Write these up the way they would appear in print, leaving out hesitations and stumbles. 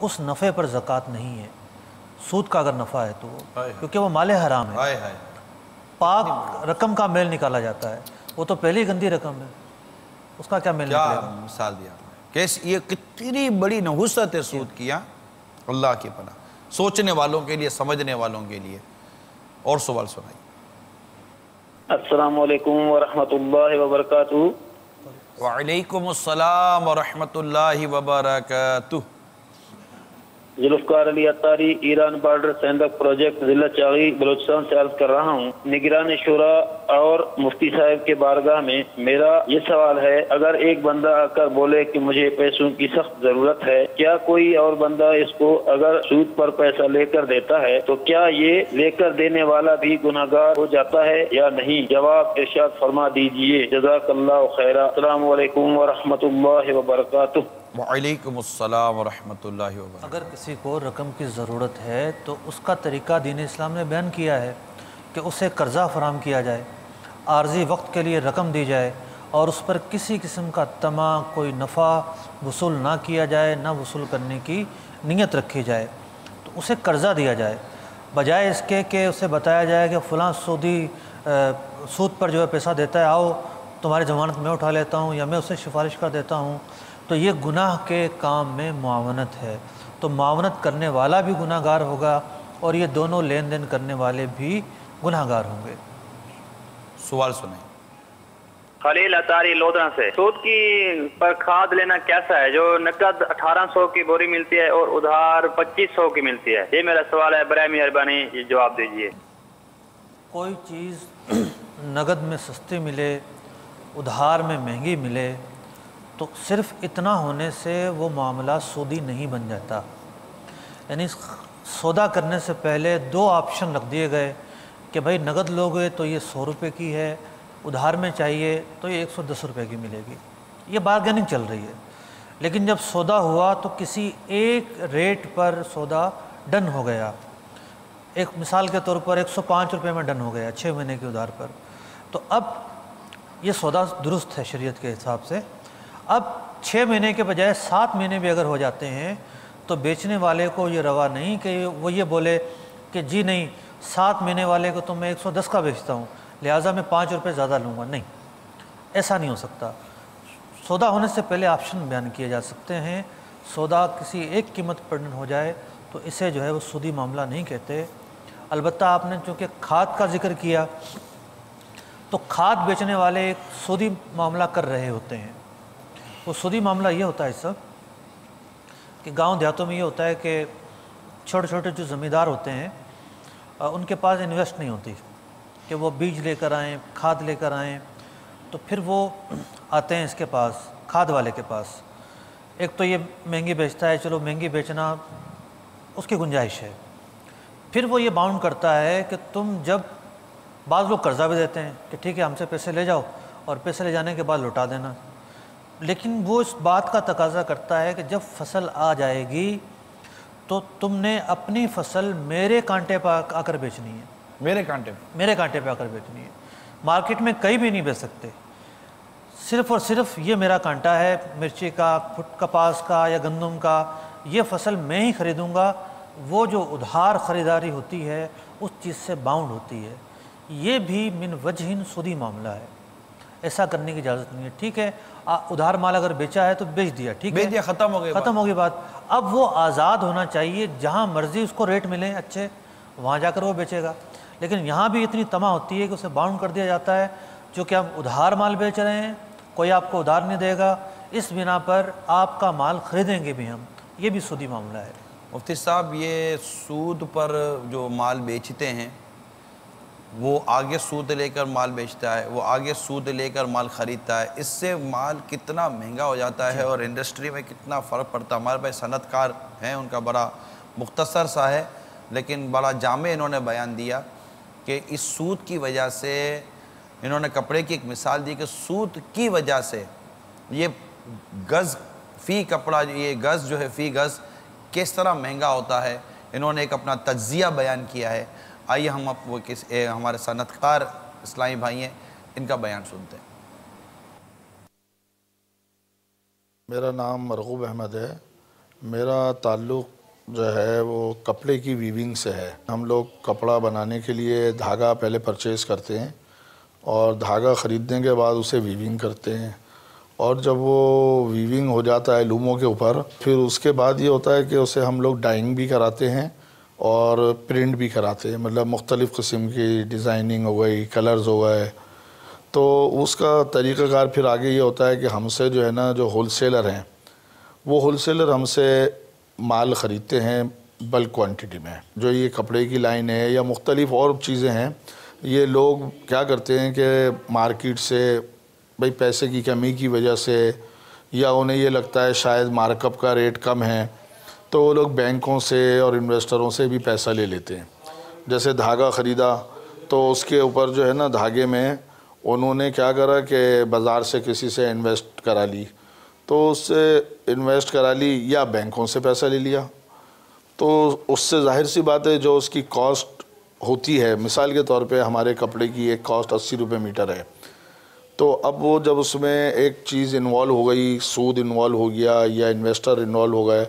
اس نفع پر زکوٰۃ نہیں ہے۔ سود کا اگر نفع ہے تو کیونکہ وہ مال حرام ہے، پاک رقم کا میل نکالا جاتا ہے، وہ تو پہلی گندی رقم ہے، اس کا کیا میل نکلے گا؟ کیا مثال دیا کہ یہ کتنی بڑی نحوست ہے سود کیا، اللہ کی پناہ، سوچنے والوں کے لیے، سمجھنے والوں کے لیے۔ اور سوال سنائیے۔ السلام علیکم ورحمۃ اللہ وبرکاتہ۔ وعلیکم السلام ورحمۃ اللہ وبرکاتہ۔ ذوالفقار علی اتاری، ایران بارڈر سیندک پروجیکٹ، ضلع چاغی، بلوچستان سے عرض کر رہا ہوں۔ نگران شورا اور مفتی صاحب کے بارگاہ میں میرا یہ سوال ہے، اگر ایک بندہ آ کر بولے کہ مجھے پیسوں کی سخت ضرورت ہے، کیا کوئی اور بندہ اس کو اگر سود پر پیسہ لے کر دیتا ہے تو کیا یہ لے کر دینے والا بھی گناہگار ہو جاتا ہے یا نہیں؟ جواب ارشاد فرما دیجئے، جزاک اللہ خیرا۔ السلام علیکم ورحمۃ اللہ وبرکاتہ۔ وعلیکم السلام ورحمۃ اللہ وبرکاتہ۔ اگر کسی کو رقم کی ضرورت ہے تو اس کا طریقہ دین اسلام نے بیان کیا ہے کہ اسے قرضہ فراہم کیا جائے، عارضی وقت کے لیے رقم دی جائے اور اس پر کسی قسم کا طمع، کوئی نفع وصول نہ کیا جائے، نہ وصول کرنے کی نیت رکھی جائے، تو اسے قرضہ دیا جائے، بجائے اس کے کہ اسے بتایا جائے کہ فلاں سود پر جو ہے پیسہ دیتا ہے، آؤ تمہاری ضمانت میں اٹھا لیتا ہوں یا میں اسے سفارش کر دیتا ہوں، تو یہ گناہ کے کام میں معاونت ہے، تو معاونت کرنے والا بھی گناہ گار ہوگا اور یہ دونوں لین دین کرنے والے بھی گناہ گار ہوں گے۔ سوال سنیں۔ خلیل اتاری لودھا سے، سود کی پر کھاد لینا کیسا ہے؟ جو نقد 1800 کی بوری ملتی ہے اور ادھار 2500 کی ملتی ہے، یہ میرا سوال ہے، برائے مہربانی یہ جواب دیجیے۔ کوئی چیز نقد میں سستی ملے، ادھار میں مہنگی ملے، تو صرف اتنا ہونے سے وہ معاملہ سودی نہیں بن جاتا۔ یعنی سودا کرنے سے پہلے دو آپشن رکھ دیے گئے کہ بھائی نقد لوگے تو یہ 100 روپے کی ہے، ادھار میں چاہیے تو یہ 110 روپے کی ملے گی، یہ بارگیننگ چل رہی ہے۔ لیکن جب سودا ہوا تو کسی ایک ریٹ پر سودا ڈن ہو گیا، ایک مثال کے طور پر 105 روپے میں ڈن ہو گیا 6 مہینے کے ادھار پر، تو اب یہ سودا درست ہے شریعت کے حساب سے۔ اب 6 مہینے کے بجائے 7 مہینے بھی اگر ہو جاتے ہیں تو بیچنے والے کو یہ روا نہیں کہ وہ یہ بولے کہ جی نہیں 7 مہینے والے کو تو میں 110 کا بیچتا ہوں لہٰذا میں 5 روپے زیادہ لوں گا، نہیں، ایسا نہیں ہو سکتا۔ سودا ہونے سے پہلے آپشن بیان کیے جا سکتے ہیں، سودا کسی ایک قیمت پر ہو جائے تو اسے جو ہے وہ سودی معاملہ نہیں کہتے۔ البتہ آپ نے چونکہ کھاد کا ذکر کیا تو کھاد بیچنے والے ایک سودی معاملہ کر رہے ہوتے ہیں۔ وہ سودی معاملہ یہ ہوتا ہے سب کہ گاؤں دیہاتوں میں یہ ہوتا ہے کہ چھوٹے چھوٹے جو زمیندار ہوتے ہیں ان کے پاس انویسٹ نہیں ہوتی کہ وہ بیج لے کر آئیں، کھاد لے کر آئیں، تو پھر وہ آتے ہیں اس کے پاس، کھاد والے کے پاس۔ ایک تو یہ مہنگی بیچتا ہے، چلو مہنگی بیچنا اس کی گنجائش ہے، پھر وہ یہ باؤنڈ کرتا ہے کہ تم جب، بعض لوگ قرضہ بھی دیتے ہیں کہ ٹھیک ہے ہم سے پیسے لے جاؤ اور پیسے لے جانے کے بعد لوٹا دینا، لیکن وہ اس بات کا تقاضا کرتا ہے کہ جب فصل آ جائے گی تو تم نے اپنی فصل میرے کانٹے پہ آ کر بیچنی ہے، میرے کانٹے پہ آ کر بیچنی ہے، مارکیٹ میں کہیں بھی نہیں بیچ سکتے، صرف اور صرف یہ میرا کانٹا ہے، مرچی کا، کپاس کا یا گندم کا، یہ فصل میں ہی خریدوں گا۔ وہ جو ادھار خریداری ہوتی ہے اس چیز سے باؤنڈ ہوتی ہے، یہ بھی من وجہ سودی معاملہ ہے، ایسا کرنے کی اجازت نہیں ہے۔ ٹھیک ہے ادھار مال اگر بیچا ہے تو بیچ دیا، ٹھیک ہے، ختم ہو گئی بات۔ اب وہ آزاد ہونا چاہیے، جہاں مرضی اس کو ریٹ ملے اچھے وہاں جا کر وہ بیچے گا، لیکن یہاں بھی اتنی طمع ہوتی ہے کہ اسے باؤنڈ کر دیا جاتا ہے، جو کہ آپ ادھار مال بیچ رہے ہیں، کوئی آپ کو ادھار نہیں دے گا، اس بنا پر آپ کا مال خریدیں گے بھی ہم، یہ بھی سودی معاملہ ہے۔ مفتی صاحب، یہ سود پر جو مال بیچتے ہیں وہ آگے سود لے کر مال بیچتا ہے، وہ آگے سود لے کر مال خریدتا ہے، اس سے مال کتنا مہنگا ہو جاتا ہے اور انڈسٹری میں کتنا فرق پڑتا ہے۔ ہمارے پاس صنعت کار ہیں، ان کا بڑا مختصر سا ہے لیکن بڑا جامع انہوں نے بیان دیا کہ اس سود کی وجہ سے، انہوں نے کپڑے کی ایک مثال دی کہ سود کی وجہ سے یہ گز فی کپڑا، یہ گز جو ہے فی گز کس طرح مہنگا ہوتا ہے، انہوں نے ایک اپنا تجزیہ بیان کیا ہے۔ آئیے ہم اب وہ ہمارے صنعت کار اسلامی بھائی ہیں، ان کا بیان سنتے ہیں۔ میرا نام مرغوب احمد ہے، میرا تعلق جو ہے وہ کپڑے کی ویونگ سے ہے. ہم لوگ کپڑا بنانے کے لیے دھاگا پہلے پرچیز کرتے ہیں اور دھاگا خریدنے کے بعد اسے ویونگ کرتے ہیں, اور جب وہ ویونگ ہو جاتا ہے لوموں کے اوپر, پھر اس کے بعد یہ ہوتا ہے کہ اسے ہم لوگ ڈائنگ بھی کراتے ہیں اور پرنٹ بھی کراتے ہیں, مطلب مختلف قسم کی ڈیزائننگ ہو گئی, کلرز ہو گئے. تو اس کا طریقہ کار پھر آگے یہ ہوتا ہے کہ ہم سے جو ہے نا جو ہول سیلر ہیں وہ ہول سیلر ہم سے مال خریدتے ہیں بلک کوانٹٹی میں. جو یہ کپڑے کی لائن ہے یا مختلف اور چیزیں ہیں, یہ لوگ کیا کرتے ہیں کہ مارکیٹ سے بھئی پیسے کی کمی کی وجہ سے یا انہیں یہ لگتا ہے شاید مارک اپ کا ریٹ کم ہے تو وہ لوگ بینکوں سے اور انویسٹروں سے بھی پیسہ لے لیتے ہیں. جیسے دھاگا خریدا تو اس کے اوپر جو ہے نا دھاگے میں انہوں نے کیا کرا کہ بازار سے کسی سے انویسٹ کرا لی, تو اس سے انویسٹ کرا لی یا بینکوں سے پیسہ لے لیا. تو اس سے ظاہر سی بات ہے جو اس کی کاسٹ ہوتی ہے, مثال کے طور پہ ہمارے کپڑے کی ایک کاسٹ 80 روپے میٹر ہے, تو اب وہ جب اس میں ایک چیز انوالو ہو گئی, سود انوالو ہو گیا یا انویسٹر انوالو ہو گئے,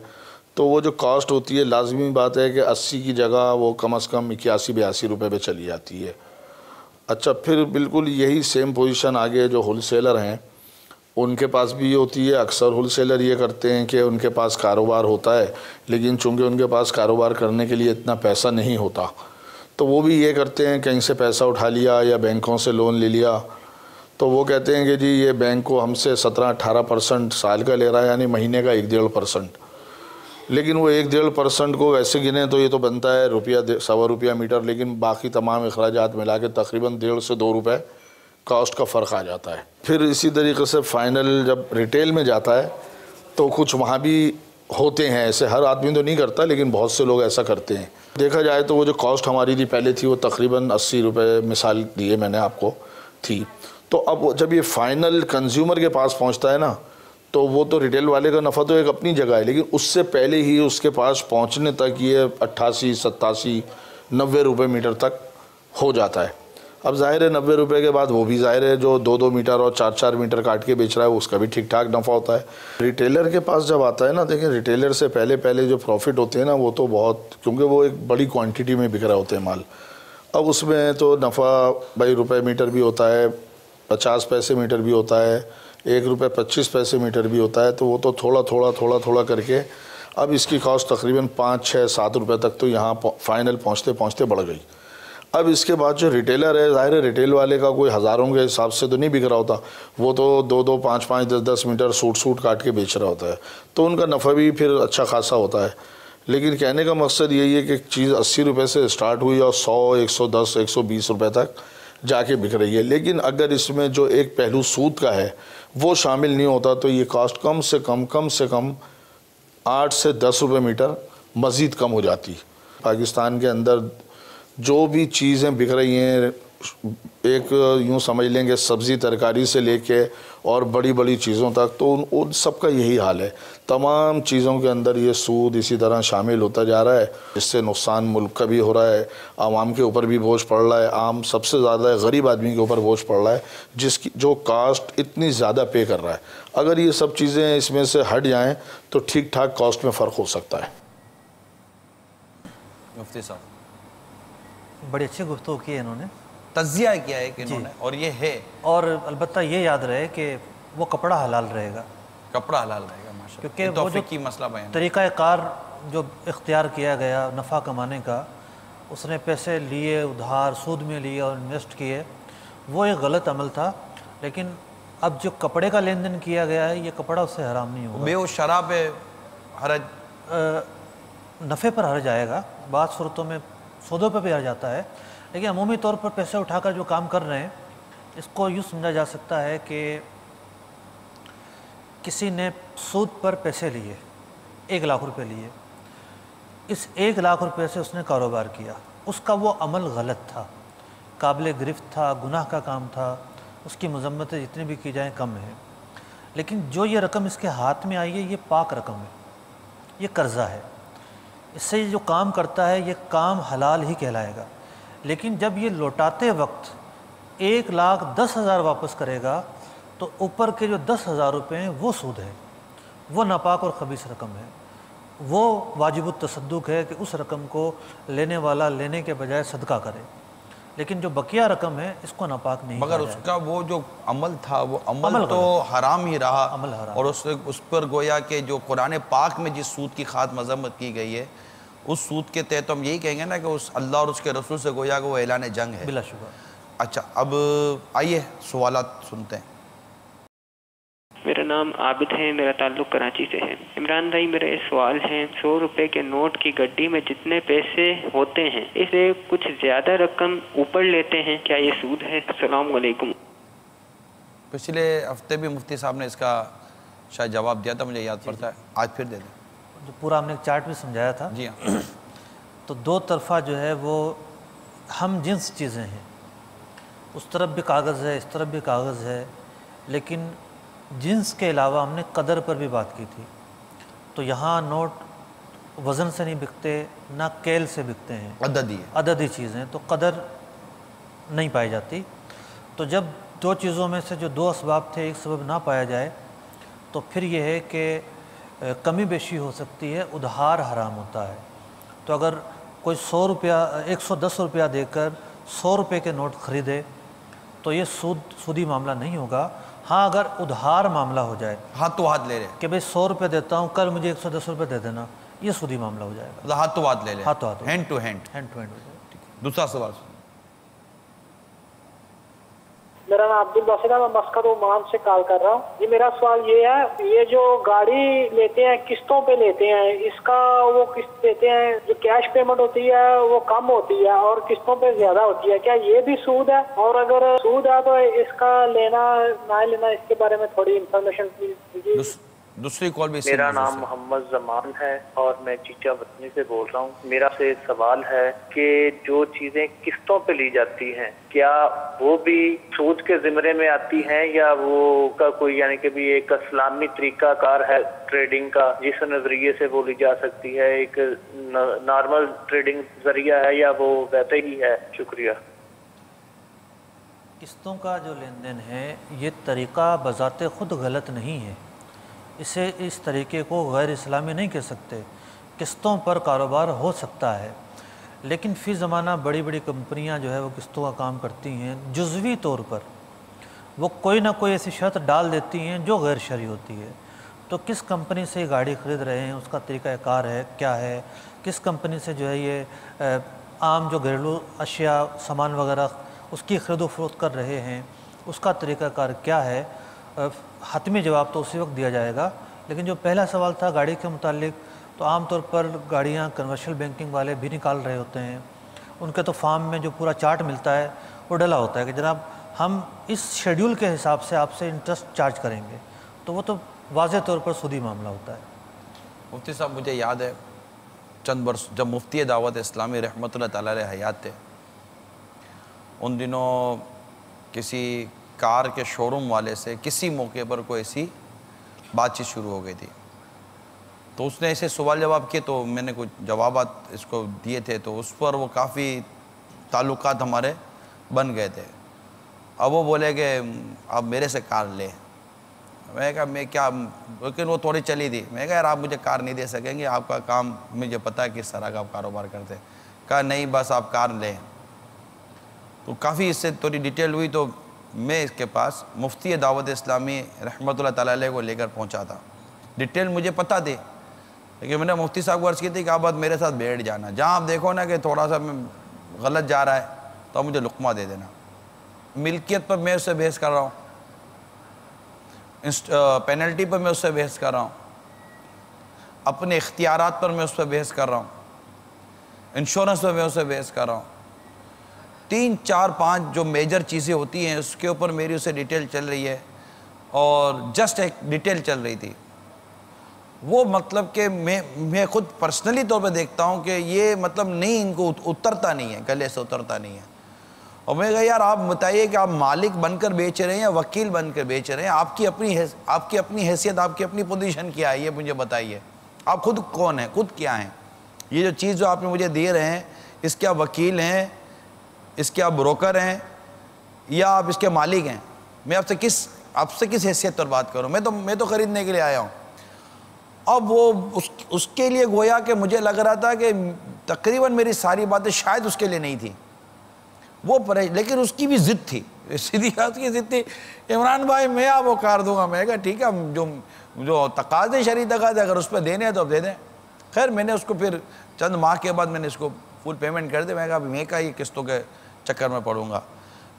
تو وہ جو کاسٹ ہوتی ہے لازمی بات ہے کہ 80 کی جگہ وہ کم از کم 81-82 روپے پہ چلی جاتی ہے. اچھا, پھر بالکل یہی سیم پوزیشن آگے جو ہول سیلر ہیں ان کے پاس بھی ہوتی ہے. اکثر ہول سیلر یہ کرتے ہیں کہ ان کے پاس کاروبار ہوتا ہے لیکن چونکہ ان کے پاس کاروبار کرنے کے لیے اتنا پیسہ نہیں ہوتا تو وہ بھی یہ کرتے ہیں کہیں سے پیسہ اٹھا لیا یا بینکوں سے لون لے لیا, تو وہ کہتے ہیں کہ جی یہ بینک کو ہم سے 17-18% سال کا لے رہا ہے, یعنی مہینے کا 1-1.5%. لیکن وہ 1-1.5% کو ویسے گنے تو یہ تو بنتا ہے ₹1.25 روپیہ میٹر, لیکن باقی تمام اخراجات ملا کے تقریباً 1.5 سے 2 روپے کاسٹ کا فرق آ جاتا ہے. پھر اسی طریقے سے فائنل جب ریٹیل میں جاتا ہے تو کچھ وہاں بھی ہوتے ہیں ایسے, ہر آدمی تو نہیں کرتا لیکن بہت سے لوگ ایسا کرتے ہیں. دیکھا جائے تو وہ جو کاسٹ ہماری دی پہلے تھی وہ تقریباً 80 روپے مثال دیے میں نے آپ کو تھی, تو اب جب یہ فائنل کنزیومر کے پاس پہنچتا ہے نا تو وہ تو ریٹیل والے کا نفع تو ایک اپنی جگہ ہے, لیکن اس سے پہلے ہی اس کے پاس پہنچنے تک یہ 88-87-90 روپے میٹر تک ہو جاتا ہے. اب ظاہر ہے 90 روپے کے بعد وہ بھی ظاہر ہے جو 2-2 میٹر اور 4-4 میٹر کاٹ کے بیچ رہا ہے اس کا بھی ٹھیک ٹھاک نفع ہوتا ہے. ریٹیلر کے پاس جب آتا ہے نا, دیکھیں ریٹیلر سے پہلے جو پروفٹ ہوتے ہیں نا وہ تو بہت, کیونکہ وہ ایک بڑی کوانٹٹی میں بک رہے ہوتے ہیں مال. اب اس میں تو نفع بھائی روپے میٹر بھی ہوتا ہے, 50 پیسے میٹر بھی ہوتا ہے, 1.25 میٹر بھی ہوتا ہے, تو وہ تو تھوڑا کر کے اب اس کی کاسٹ تقریباً 5-6-7 روپے تک تو یہاں فائنل پہنچتے بڑھ گئی. اب اس کے بعد جو ریٹیلر ہے, ظاہر ہے ریٹیل والے کا کوئی ہزاروں کے حساب سے تو نہیں بک رہا ہوتا, وہ تو 2-2, 5-5, 10-10 میٹر سوٹ کاٹ کے بیچ رہا ہوتا ہے, تو ان کا نفع بھی پھر اچھا خاصا ہوتا ہے. لیکن کہنے کا مقصد یہی ہے کہ چیز 80 روپے سے سٹارٹ ہوئی اور 100, 110, 120 روپے تک جا کے بک رہی ہے. لیکن اگر اس میں جو ایک پہلو سود کا ہے وہ شامل نہیں ہوتا تو یہ کاسٹ کم سے کم 8 سے 10 روپے میٹر مزید کم ہو جاتی. پاکستان کے اندر جو بھی چیزیں بک رہی ہیں, ایک یوں سمجھ لیں کہ سبزی ترکاری سے لے کے اور بڑی چیزوں تک, تو ان سب کا یہی حال ہے. تمام چیزوں کے اندر یہ سود اسی طرح شامل ہوتا جا رہا ہے, اس سے نقصان ملک کا بھی ہو رہا ہے, عوام کے اوپر بھی بوجھ پڑ رہا ہے, عام سب سے زیادہ غریب آدمی کے اوپر بوجھ پڑ رہا ہے جس کی جو کاسٹ اتنی زیادہ پے کر رہا ہے. اگر یہ سب چیزیں اس میں سے ہٹ جائیں تو ٹھیک ٹھاک کاسٹ میں فرق ہو سکتا ہے. مفتی صاحب بڑی اچھی گفتگو کی ہے انہوں نے, تجزیہ کیا ہے کہ انہوں نے, اور یہ ہے, اور البتہ یہ یاد رہے کہ وہ کپڑا حلال رہے گا, کپڑا حلال رہے گا ماشاءاللہ, کیونکہ وہ جو کی مسئلہ بیان طریقہ کار جو اختیار کیا گیا نفع کمانے کا, اس نے پیسے لیے ادھار سود میں لیے اور انویسٹ کیے, وہ ایک غلط عمل تھا. لیکن اب جو کپڑے کا لین دین کیا گیا ہے یہ کپڑا اس سے حرام نہیں ہوگا. بے و شرح پہ حرج, نفع پر حرج آئے گا, بعض صورتوں میں سودوں پہ بھی حرج جاتا ہے, لیکن عمومی طور پر پیسے اٹھا کر جو کام کر رہے ہیں اس کو یوں سمجھا جا سکتا ہے کہ کسی نے سود پر پیسے لیے, 1 لاکھ روپے لیے, اس 1 لاکھ روپے سے اس نے کاروبار کیا, اس کا وہ عمل غلط تھا, قابل گرفت تھا, گناہ کا کام تھا, اس کی مذمتیں جتنی بھی کی جائیں کم ہیں. لیکن جو یہ رقم اس کے ہاتھ میں آئی ہے یہ پاک رقم ہے, یہ قرضہ ہے, اس سے جو کام کرتا ہے یہ کام حلال ہی کہلائے گا. لیکن جب یہ لوٹاتے وقت 1,10,000 واپس کرے گا تو اوپر کے جو 10,000 روپے ہیں وہ سود ہے, وہ ناپاک اور خبیث رقم ہے. وہ واجب التصدق ہے کہ اس رقم کو لینے والا لینے کے بجائے صدقہ کرے، لیکن جو بقیہ رقم ہے اس کو ناپاک نہیں مگر کہا اس جائے کا وہ جو عمل تھا وہ عمل عمل تو حرام ہی رہا، عمل حرام، اور اس پر گویا کہ جو قرآن پاک میں جس سود کی خاص مذمت کی گئی ہے اس سود کے تحت ہم یہی کہیں گے نا کہ اس اللہ اور اس کے رسول سے گویا کہ وہ اعلان جنگ ہے۔ بلا شبہ۔ اچھا، اب آئیے سوالات سنتے ہیں۔ میرا نام عابد ہے، میرا تعلق کراچی سے ہے۔ عمران بھائی، میرا یہ سوال ہے، 100 روپے کے نوٹ کی گڈی میں جتنے پیسے ہوتے ہیں اس سے کچھ زیادہ رقم اوپر لیتے ہیں، کیا یہ سود ہے؟ السلام علیکم۔ پچھلے ہفتے بھی مفتی صاحب نے اس کا شاید جواب دیا تھا، مجھے یاد پڑتا ہے، آج پھر دے دیں۔ جو پورا ہم نے ایک چارٹ بھی سمجھایا تھا، جی ہاں۔ تو دو طرفہ جو ہے وہ ہم جنس چیزیں ہیں، اس طرف بھی کاغذ ہے اس طرف بھی کاغذ ہے، لیکن جنس کے علاوہ ہم نے قدر پر بھی بات کی تھی۔ تو یہاں نوٹ وزن سے نہیں بکتے، نہ کیل سے بکتے ہیں، عددی ہے، عددی چیزیں، تو قدر نہیں پائی جاتی۔ تو جب دو چیزوں میں سے جو دو اسباب تھے ایک سبب نہ پایا جائے تو پھر یہ ہے کہ کمی بیشی ہو سکتی ہے، ادھار حرام ہوتا ہے۔ تو اگر کوئی 100 روپیہ 110 روپیہ دے کر 100 روپے کے نوٹ خریدے تو یہ سودی معاملہ نہیں ہوگا۔ ہاں اگر ادھار معاملہ ہو جائے ہاتھ تو ہاتھ لے رہے کہ بھئی 100 روپے دیتا ہوں، کل مجھے 110 روپے دے دینا، یہ سودی معاملہ ہو جائے گا، ہاتھ تو ہاتھ لے لیں، ہاتھ تو ہاتھ، hand to hand. Hand to hand ہو جائے گا۔ دوسرا سوال سنیں۔ میرا نام عبد الباسط ہے، میں مسقط عمان سے کال کر رہا ہوں۔ یہ میرا سوال یہ ہے، یہ جو گاڑی لیتے ہیں قسطوں پہ لیتے ہیں، اس کا وہ قسط دیتے ہیں، جو کیش پیمنٹ ہوتی ہے وہ کم ہوتی ہے اور قسطوں پہ زیادہ ہوتی ہے، کیا یہ بھی سود ہے؟ اور اگر سود ہے تو اس کا لینا نہ لینا، اس کے بارے میں تھوڑی انفارمیشن پلیز دیجیے۔ دوسری کال بھی میرا نام محمد زمان ہے اور میں چیچا وطنی سے بول رہا ہوں۔ میرا سے سوال ہے کہ جو چیزیں قسطوں پہ لی جاتی ہیں کیا وہ بھی سود کے زمرے میں آتی ہیں، یا وہ کا کوئی یعنی کہ بھی ایک اسلامی طریقہ کار ہے ٹریڈنگ کا جس نظریے سے وہ لی جا سکتی ہے، ایک نارمل ٹریڈنگ ذریعہ ہے یا وہ ویسے ہی ہے؟ شکریہ۔ قسطوں کا جو لین دین ہے یہ طریقہ بذات خود غلط نہیں ہے، اسے اس طریقے کو غیر اسلامی نہیں کہہ سکتے۔ قسطوں پر کاروبار ہو سکتا ہے، لیکن فی زمانہ بڑی بڑی کمپنیاں جو ہے وہ قسطوں کا کام کرتی ہیں، جزوی طور پر وہ کوئی نہ کوئی ایسی شرط ڈال دیتی ہیں جو غیر شرعی ہوتی ہے۔ تو کس کمپنی سے یہ گاڑی خرید رہے ہیں، اس کا طریقہ کار ہے کیا ہے، کس کمپنی سے جو ہے یہ عام جو گھریلو اشیاء سامان وغیرہ اس کی خرید و فروخت کر رہے ہیں، اس کا طریقہ کار کیا ہے، حتمی جواب تو اسی وقت دیا جائے گا۔ لیکن جو پہلا سوال تھا گاڑی کے متعلق، تو عام طور پر گاڑیاں کمرشل بینکنگ والے بھی نکال رہے ہوتے ہیں، ان کے تو فارم میں جو پورا چارٹ ملتا ہے وہ ڈلا ہوتا ہے کہ جناب ہم اس شیڈیول کے حساب سے آپ سے انٹرسٹ چارج کریں گے، تو وہ تو واضح طور پر سودی معاملہ ہوتا ہے۔ مفتی صاحب مجھے یاد ہے چند برس جب مفتی دعوت اسلامی رحمۃ اللہ تعالیٰ علیہ حیات تھے، ان دنوں کسی کار کے شو روم والے سے کسی موقع پر کوئی ایسی بات چیت شروع ہو گئی تھی، تو اس نے ایسے سوال جواب کیے، تو میں نے کچھ جوابات اس کو دیے تھے، تو اس پر وہ کافی تعلقات ہمارے بن گئے تھے۔ اب وہ بولے کہ آپ میرے سے کار لیں، میں نے کہا میں کیا، لیکن وہ تھوڑی چلی تھی، میں نے کہا یار آپ مجھے کار نہیں دے سکیں گے، آپ کا کام مجھے پتہ ہے کس طرح کا آپ کاروبار کرتے ہیں۔ کہا نہیں بس آپ کار لیں۔ تو کافی اس سے تھوڑی ڈیٹیل ہوئی، تو میں اس کے پاس مفتی دعوت اسلامی رحمۃ اللہ تعالیٰ علیہ کو لے کر پہنچا تھا۔ ڈیٹیل مجھے پتہ تھی، لیکن میں نے مفتی صاحب کو عرض کی تھی کہ آپ بات میرے ساتھ بیٹھ جانا، جہاں آپ دیکھو نا کہ تھوڑا سا میں غلط جا رہا ہے تو آپ مجھے لقمہ دے دینا۔ ملکیت پر میں اس سے بحث کر رہا ہوں، پینلٹی پر میں اس سے بحث کر رہا ہوں، اپنے اختیارات پر میں اس پہ بحث کر رہا ہوں، انشورنس پر میں اس سے بحث کر رہا ہوں، 3 4 5 جو میجر چیزیں ہوتی ہیں اس کے اوپر میری اسے ڈیٹیل چل رہی ہے، اور جسٹ ایک ڈیٹیل چل رہی تھی وہ، مطلب کہ میں خود پرسنلی طور پہ دیکھتا ہوں کہ یہ مطلب نہیں، ان کو اترتا نہیں ہے، گلے سے اترتا نہیں ہے۔ اور میں کہا یار آپ بتائیے کہ آپ مالک بن کر بیچ رہے ہیں یا وکیل بن کر بیچ رہے ہیں، آپ کی اپنی حیثیت، آپ کی اپنی پوزیشن کیا ہے، یہ مجھے بتائیے، آپ خود کون ہیں، خود کیا ہیں؟ یہ جو چیز جو آپ نے مجھے دے رہے ہیں اس کے آپ وکیل ہیں، اس کے آپ بروکر ہیں، یا آپ اس کے مالک ہیں؟ میں آپ سے کس حیثیت پر بات کروں؟ میں تو خریدنے کے لیے آیا ہوں۔ اب وہ اس کے لیے گویا کہ مجھے لگ رہا تھا کہ تقریباً میری ساری باتیں شاید اس کے لیے نہیں تھی وہ لیکن اس کی بھی ضد تھی، سیدھی بات کی ضد تھی، عمران بھائی میں آپ وہ کار دوں گا. میں کہا ٹھیک ہے، جو تقاضے شرعی تقاضے اگر اس پہ دینے ہیں تو اب دے دیں. خیر میں نے اس کو پھر چند ماہ کے بعد میں نے اس کو فل پیمنٹ کر دیا. میں کہا میں کا یہ قسطوں کے چکر میں پڑوں گا.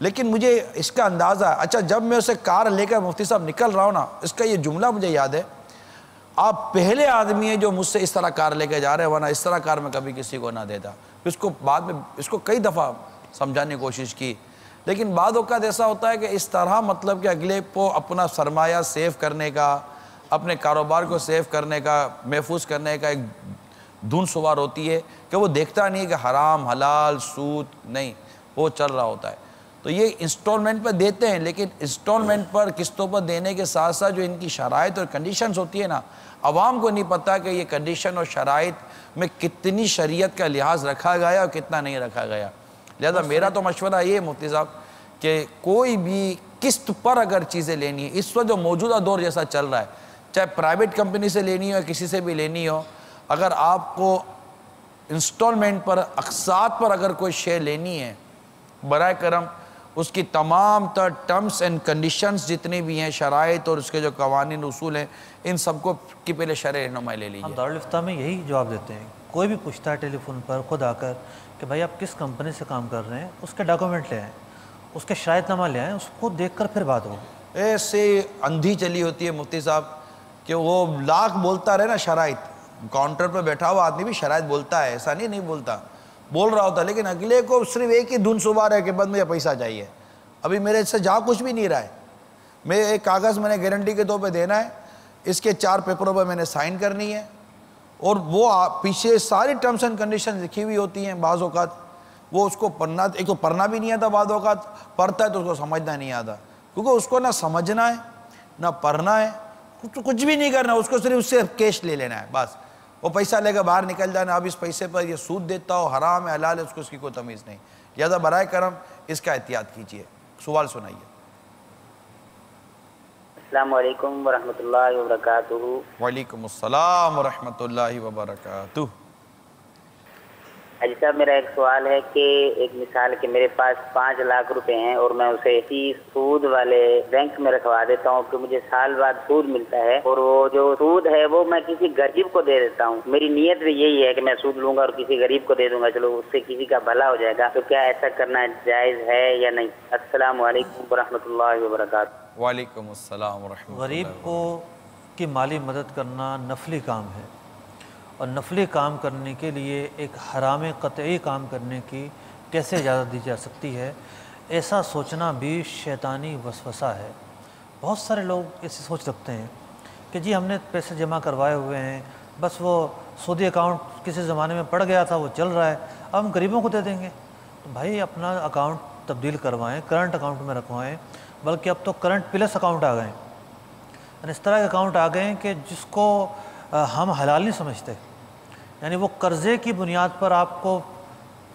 لیکن مجھے اس کا اندازہ، اچھا جب میں اسے کار لے کر مفتی صاحب نکل رہا ہوں نا، اس کا یہ جملہ مجھے یاد ہے، آپ پہلے آدمی ہیں جو مجھ سے اس طرح کار لے کے جا رہے ہیں، ورنہ اس طرح کار میں کبھی کسی کو نہ دیتا. اس کو بعد میں اس کو کئی دفعہ سمجھانے کی کوشش کی، لیکن بعض اوقات ایسا ہوتا ہے کہ اس طرح مطلب کہ اگلے کو اپنا سرمایہ سیو کرنے کا، اپنے کاروبار کو سیو کرنے کا، محفوظ کرنے کا ایک دھن سوار ہوتی ہے کہ وہ دیکھتا نہیں ہے کہ حرام حلال سود نہیں، وہ چل رہا ہوتا ہے. تو یہ انسٹالمنٹ پر دیتے ہیں، لیکن انسٹالمنٹ پر قسطوں پر دینے کے ساتھ ساتھ جو ان کی شرائط اور کنڈیشنز ہوتی ہے نا، عوام کو نہیں پتہ کہ یہ کنڈیشن اور شرائط میں کتنی شریعت کا لحاظ رکھا گیا اور کتنا نہیں رکھا گیا. لہذا میرا تو مشورہ یہ ہے مفتی صاحب کہ کوئی بھی قسط پر اگر چیزیں لینی ہے، اس وقت جو موجودہ دور جیسا چل رہا ہے، چاہے پرائیویٹ کمپنی سے لینی ہو یا کسی سے بھی لینی ہو، اگر آپ کو انسٹالمنٹ پر اقساط پر اگر کوئی شے لینی ہے، برائے کرم اس کی تمام تر ٹرمز اینڈ کنڈیشنز جتنی بھی ہیں، شرائط اور اس کے جو قوانین اصول ہیں، ان سب کو کی پہلے شرح رہنمائی لے لیجیے. ہم دارالفتہ میں یہی جواب دیتے ہیں. کوئی بھی پوچھتا ہے ٹیلی فون پر خود آ کر کہ بھائی آپ کس کمپنی سے کام کر رہے ہیں، اس کے ڈاکومنٹ لے آئیں، اس کے شرائط نامہ لے آئیں، اس کو دیکھ کر پھر بات ہو. ایسے اندھی چلی ہوتی ہے مفتی صاحب کہ وہ لاکھ بولتا رہے نا شرائط، کاؤنٹر پہ بیٹھا ہوا آدمی بھی شرائط بولتا ہے، ایسا نہیں بولتا، بول رہا ہوتا، لیکن اگلے کو صرف ایک ہی دھن سوار ہے کہ بس مجھے پیسہ چاہیے. ابھی میرے سے جا کچھ بھی نہیں رہا ہے، میں ایک کاغذ میں نے گارنٹی کے طور پہ دینا ہے، اس کے 4 پیپروں پہ میں نے سائن کرنی ہے، اور وہ پیچھے ساری ٹرمز اینڈ کنڈیشن لکھی ہوئی ہوتی ہیں. بعض اوقات وہ اس کو پڑھنا، ایک تو پڑھنا بھی نہیں آتا، بعض اوقات پڑھتا ہے تو اس کو سمجھنا نہیں آتا، کیونکہ اس کو نہ سمجھنا ہے نہ پڑھنا ہے، کچھ بھی نہیں کرنا، اس کو صرف اس سے کیش لے لینا ہے بس. وہ پیسہ لے کر باہر نکل جانا، اب اس پیسے پر یہ سود دیتا ہو، حرام ہے حلال ہے، اس کو اس کی کوئی تمیز نہیں. لہٰذا برائے کرم اس کا احتیاط کیجیے. سوال سنائیے. السلام علیکم ورحمۃ اللہ وبرکاتہ. وعلیکم السلام ورحمۃ اللہ وبرکاتہ. حاجی صاحب میرا ایک سوال ہے کہ ایک مثال کہ میرے پاس 5 لاکھ روپے ہیں اور میں اسے اسی سود والے بینک میں رکھوا دیتا ہوں کہ مجھے سال بعد سود ملتا ہے، اور وہ جو سود ہے وہ میں کسی غریب کو دے دیتا ہوں. میری نیت بھی یہی ہے کہ میں سود لوں گا اور کسی غریب کو دے دوں گا، چلو اس سے کسی کا بھلا ہو جائے گا. تو کیا ایسا کرنا جائز ہے یا نہیں؟ السلام علیکم ورحمۃ اللہ وبرکاتہ. وعلیکم السلام ورحمۃ اللہ. غریب کو کی مالی مدد کرنا نفلی کام ہے، اور نفلی کام کرنے کے لیے ایک حرام قطعی کام کرنے کی کیسے اجازت دی جا سکتی ہے؟ ایسا سوچنا بھی شیطانی وسوسہ ہے. بہت سارے لوگ ایسی سوچ رکھتے ہیں کہ جی ہم نے پیسے جمع کروائے ہوئے ہیں، بس وہ سودی اکاؤنٹ کسی زمانے میں پڑ گیا تھا، وہ چل رہا ہے، اب ہم غریبوں کو دے دیں گے. تو بھائی اپنا اکاؤنٹ تبدیل کروائیں، کرنٹ اکاؤنٹ میں رکھوائیں، بلکہ اب تو کرنٹ پلس اکاؤنٹ آ گئے ہیں. یعنی اس طرح کے اکاؤنٹ آ گئے ہیں کہ جس کو ہم حلال نہیں سمجھتے. یعنی وہ قرضے کی بنیاد پر آپ کو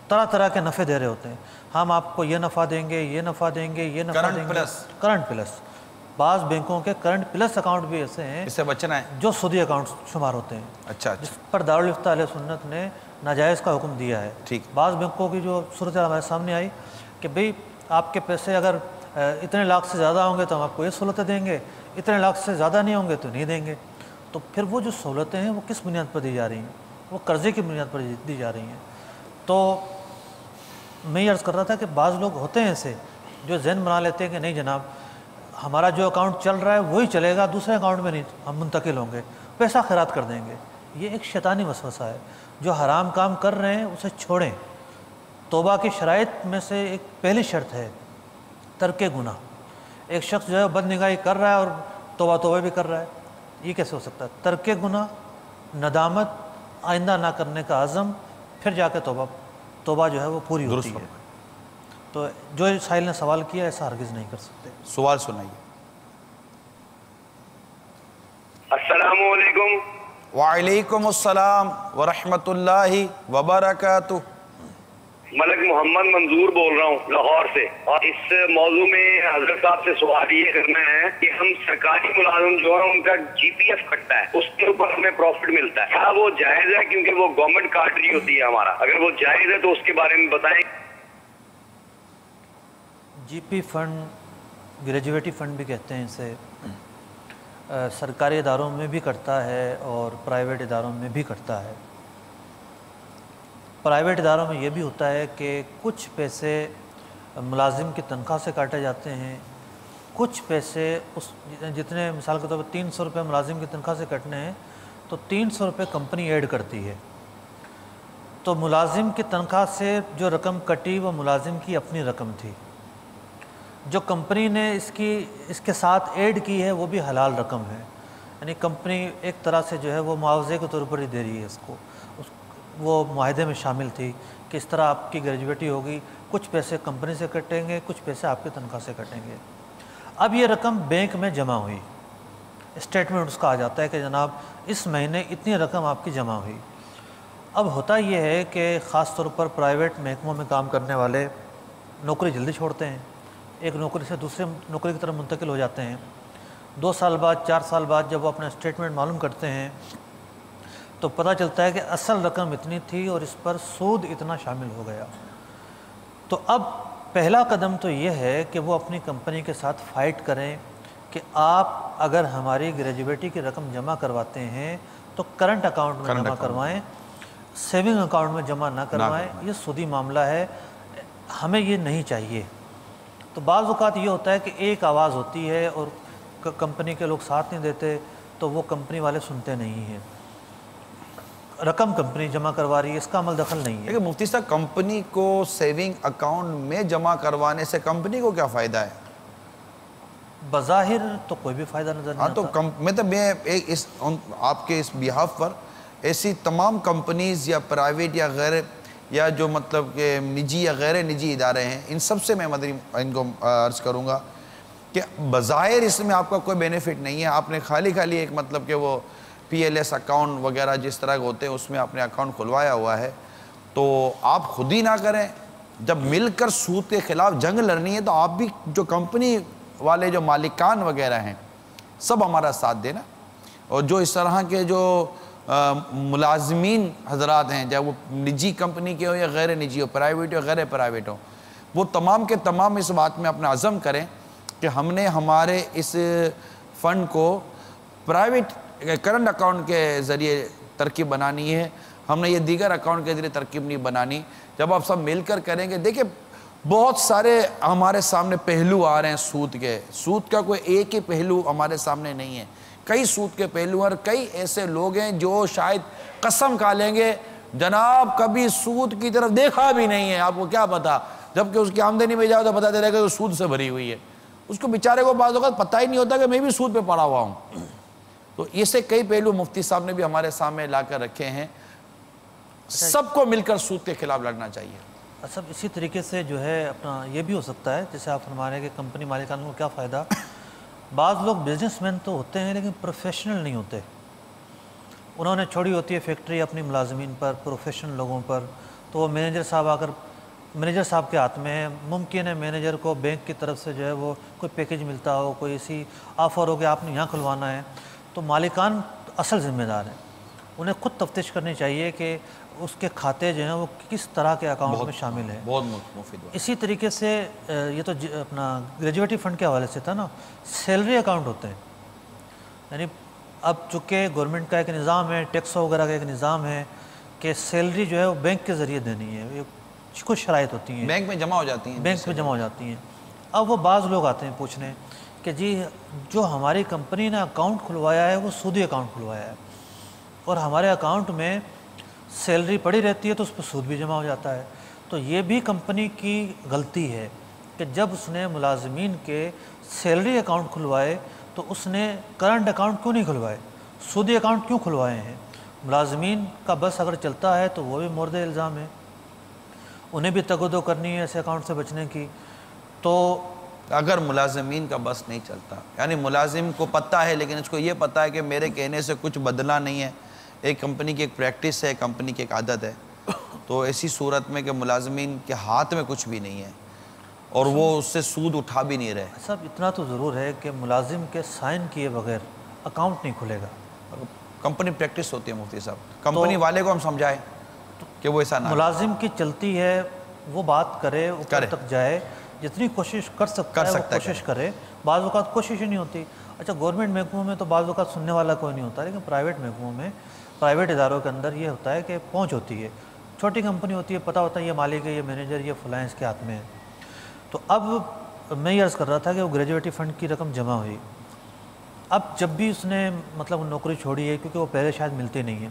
طرح طرح کے نفع دے رہے ہوتے ہیں. ہم آپ کو یہ نفع دیں گے، یہ نفع دیں گے، یہ نفع دیں گے. Current plus. بعض بینکوں کے کرنٹ پلس اکاؤنٹ بھی ایسے ہیں اس سے بچنا ہے جو سودی اکاؤنٹ شمار ہوتے ہیں. اچھا جس پر دارالفتہ اہل سنت نے ناجائز کا حکم دیا ہے. ٹھیک. بعض بینکوں کی جو صورت ہمارے سامنے آئی کہ بھئی آپ کے پیسے اگر اتنے لاکھ سے زیادہ ہوں گے تو ہم آپ کو یہ سہولتیں دیں گے، اتنے لاکھ سے زیادہ نہیں ہوں گے تو نہیں دیں گے. تو پھر وہ جو سہولتیں ہیں وہ کس بنیاد پر دی جا رہی ہیں؟ وہ قرضے کی بنیاد پر دی جا رہی ہیں. تو میں یہ عرض کر رہا تھا کہ بعض لوگ ہوتے ہیں ایسے جو ذہن بنا لیتے ہیں کہ نہیں جناب ہمارا جو اکاؤنٹ چل رہا ہے وہی چلے گا، دوسرے اکاؤنٹ میں نہیں ہم منتقل ہوں گے، پیسہ خیرات کر دیں گے. یہ ایک شیطانی وسوسہ ہے. جو حرام کام کر رہے ہیں اسے چھوڑیں. توبہ کی شرائط میں سے ایک پہلی شرط ہے ترک گناہ. ایک شخص جو ہے بد نگاہی کر رہا ہے اور توبہ بھی کر رہا ہے، یہ کیسے ہو سکتا ہے؟ ترک گناہ، ندامت، آئندہ نہ کرنے کا عزم، پھر جا کے توبہ جو ہے وہ پوری ہوتی ہے. تو جو سائل نے سوال کیا ایسا ہرگز نہیں کر سکتے. سوال سنائیے. السلام علیکم. وعلیکم السلام ورحمۃ اللہ وبرکاتہ. ملک محمد منظور بول رہا ہوں لاہور سے، اور اس موضوع میں حضرت صاحب سے سوال یہ کرنا ہے کہ ہم سرکاری ملازم جو ہیں ان کا جی پی ایف کٹتا ہے، اس کے اوپر ہمیں پروفٹ ملتا ہے، کیا وہ جائز ہے؟ کیونکہ وہ گورنمنٹ کاٹ رہی ہوتی ہے ہمارا، اگر وہ جائز ہے تو اس کے بارے میں بتائیں۔ جی پی فنڈ، گریجویٹی فنڈ بھی کہتے ہیں اسے، سرکاری اداروں میں بھی کرتا ہے اور پرائیویٹ اداروں میں بھی کرتا ہے۔ پرائیویٹ اداروں میں یہ بھی ہوتا ہے کہ کچھ پیسے ملازم کی تنخواہ سے کاٹے جاتے ہیں، کچھ پیسے اس جتنے مثال کے طور پر 300 روپے ملازم کی تنخواہ سے کٹنے ہیں تو 300 روپے کمپنی ایڈ کرتی ہے، تو ملازم کی تنخواہ سے جو رقم کٹی وہ ملازم کی اپنی رقم تھی، جو کمپنی نے اس کے ساتھ ایڈ کی ہے وہ بھی حلال رقم ہے، یعنی کمپنی ایک طرح سے جو ہے وہ معاوضے کے طور پر ہی دے رہی ہے اس کو، وہ معاہدے میں شامل تھی کہ اس طرح آپ کی گریجویٹی ہوگی، کچھ پیسے کمپنی سے کٹیں گے، کچھ پیسے آپ کی تنخواہ سے کٹیں گے۔ اب یہ رقم بینک میں جمع ہوئی، اسٹیٹمنٹ اس کا آ جاتا ہے کہ جناب اس مہینے اتنی رقم آپ کی جمع ہوئی۔ اب ہوتا یہ ہے کہ خاص طور پر پرائیویٹ محکموں میں کام کرنے والے نوکری جلدی چھوڑتے ہیں، ایک نوکری سے دوسرے نوکری کی طرف منتقل ہو جاتے ہیں، 2 سال بعد 4 سال بعد جب وہ اپنا اسٹیٹمنٹ معلوم کرتے ہیں تو پتہ چلتا ہے کہ اصل رقم اتنی تھی اور اس پر سود اتنا شامل ہو گیا۔ تو اب پہلا قدم تو یہ ہے کہ وہ اپنی کمپنی کے ساتھ فائٹ کریں کہ آپ اگر ہماری گریجویٹی کی رقم جمع کرواتے ہیں تو کرنٹ اکاؤنٹ میں جمع کروائیں، سیونگ اکاؤنٹ میں جمع نہ کروائیں، یہ سودی معاملہ ہے، ہمیں یہ نہیں چاہیے۔ تو بعض اوقات یہ ہوتا ہے کہ ایک آواز ہوتی ہے اور کمپنی کے لوگ ساتھ نہیں دیتے تو وہ کمپنی والے سنتے نہیں ہیں، رقم کمپنی جمع کروا رہی ہے، اس کا عمل دخل نہیں ہے۔ لیکن مفتی صاحب کمپنی کو سیونگ اکاؤنٹ میں جمع کروانے سے کمپنی کو کیا فائدہ ہے؟ بظاہر تو کوئی بھی فائدہ نظر نہیں آتا۔ مطلب میں آپ کے اس بیہاف پر ایسی تمام کمپنیز یا پرائیویٹ یا غیر یا جو مطلب کہ نجی یا غیر نجی ادارے ہیں، ان سب سے میں ان کو عرض کروں گا کہ بظاہر اس میں آپ کا کوئی بینیفٹ نہیں ہے، آپ نے خالی ایک مطلب کہ وہ پی ایل ایس اکاؤنٹ وغیرہ جس طرح کے ہوتے ہیں اس میں آپ نے اکاؤنٹ کھلوایا ہوا ہے، تو آپ خود ہی نہ کریں۔ جب مل کر سود کے خلاف جنگ لڑنی ہے تو آپ بھی جو کمپنی والے جو مالکان وغیرہ ہیں سب ہمارا ساتھ دینا، اور جو اس طرح کے جو ملازمین حضرات ہیں، چاہے وہ نجی کمپنی کے ہو یا غیر نجی ہو، پرائیویٹ ہو غیر پرائیویٹ ہو، وہ تمام کے تمام اس بات میں اپنا عزم کریں کہ ہم نے ہمارے اس فنڈ کو پرائیویٹ کرنٹ اکاؤنٹ کے ذریعے ترکیب بنانی ہے، ہم نے یہ دیگر اکاؤنٹ کے ذریعے ترکیب نہیں بنانی۔ جب آپ سب مل کر کریں گے، دیکھیں بہت سارے ہمارے سامنے پہلو آ رہے ہیں سود کے، سود کا کوئی ایک ہی پہلو ہمارے سامنے نہیں ہے، کئی سود کے پہلو اور کئی ایسے لوگ ہیں جو شاید قسم کھا لیں گے جناب کبھی سود کی طرف دیکھا بھی نہیں ہے، آپ کو کیا پتا، جبکہ اس کی آمدنی میں جاؤ تو پتہ چلے گا کہ سود سے بھری ہوئی ہے، اس کو بیچارے کو بعض اوقات پتہ ہی نہیں ہوتا کہ میں بھی سود پہ پڑا ہوا ہوں۔ تو اسے کئی پہلو مفتی صاحب نے بھی ہمارے سامنے لا کر رکھے ہیں، سب کو مل کر سود کے خلاف لڑنا چاہیے۔ سب اسی طریقے سے جو ہے اپنا یہ بھی ہو سکتا ہے جیسے آپ فرما رہے ہیں کہ کمپنی مالکان کو کیا فائدہ، بعض لوگ بزنس مین تو ہوتے ہیں لیکن پروفیشنل نہیں ہوتے، انہوں نے چھوڑی ہوتی ہے فیکٹری اپنی ملازمین پر، پروفیشنل لوگوں پر، تو وہ مینیجر صاحب کے ہاتھ میں ہے، ممکن ہے مینیجر کو بینک کی طرف سے جو ہے وہ کوئی پیکیج ملتا ہو، کوئی ایسی آفر ہو کہ آپ نے یہاں کھلوانا ہے، تو مالکان اصل ذمہ دار ہیں، انہیں خود تفتیش کرنی چاہیے کہ اس کے کھاتے جو ہیں وہ کس طرح کے اکاؤنٹ میں شامل ہیں۔ بہت مفید۔ اسی طریقے سے یہ تو اپنا گریجویٹی فنڈ کے حوالے سے تھا نا، سیلری اکاؤنٹ ہوتے ہیں، یعنی اب چونکہ گورنمنٹ کا ایک نظام ہے، ٹیکس وغیرہ کا ایک نظام ہے کہ سیلری جو ہے وہ بینک کے ذریعے دینی ہے، کچھ شرائط ہوتی ہیں، بینک میں جمع ہو جاتی ہیں، اب وہ بعض لوگ آتے ہیں پوچھنے کہ جی جو ہماری کمپنی نے اکاؤنٹ کھلوایا ہے وہ سودی اکاؤنٹ کھلوایا ہے اور ہمارے اکاؤنٹ میں سیلری پڑی رہتی ہے تو اس پہ سود بھی جمع ہو جاتا ہے، تو یہ بھی کمپنی کی غلطی ہے کہ جب اس نے ملازمین کے سیلری اکاؤنٹ کھلوائے تو اس نے کرنٹ اکاؤنٹ کیوں نہیں کھلوائے، سودی اکاؤنٹ کیوں کھلوائے ہیں؟ ملازمین کا بس اگر چلتا ہے تو وہ بھی مورد الزام ہے، انہیں بھی تگودو کرنی ہے ایسے اکاؤنٹ سے بچنے کی۔ تو اگر ملازمین کا بس نہیں چلتا، یعنی ملازم کو پتہ ہے لیکن اس کو یہ پتہ ہے کہ میرے کہنے سے کچھ بدلا نہیں ہے، ایک کمپنی کی ایک پریکٹس ہے، کمپنی کی ایک عادت ہے، تو ایسی صورت میں کہ ملازمین کے ہاتھ میں کچھ بھی نہیں ہے اور وہ اس سے سود اٹھا بھی نہیں رہے. صاحب اتنا تو ضرور ہے کہ ملازم کے سائن کیے بغیر اکاؤنٹ نہیں کھلے گا. کمپنی پریکٹس ہوتی ہے مفتی صاحب, کمپنی والے کو ہم سمجھائیں کہ وہ ایسا نہ. ملازم کی چلتی ہے, وہ بات کرے, اوپر تک جائے, جتنی کوشش کر سکتا ہے وہ کوشش کرے. بعض اوقات کوشش ہی نہیں ہوتی. اچھا گورنمنٹ محکموں میں تو بعض اوقات سننے والا کوئی نہیں ہوتا, لیکن پرائیویٹ محکموں میں, پرائیویٹ اداروں کے اندر یہ ہوتا ہے کہ پہنچ ہوتی ہے. چھوٹی کمپنی ہوتی ہے, پتہ ہوتا ہے یہ مالک ہے, یہ مینیجر, یہ فلاں اس کے ہاتھ میں ہے. تو اب میں یہ عرض کر رہا تھا کہ وہ گریجویٹی فنڈ کی رقم جمع ہوئی. اب جب بھی اس نے مطلب نوکری چھوڑی ہے, کیونکہ وہ پہلے شاید ملتے نہیں ہیں,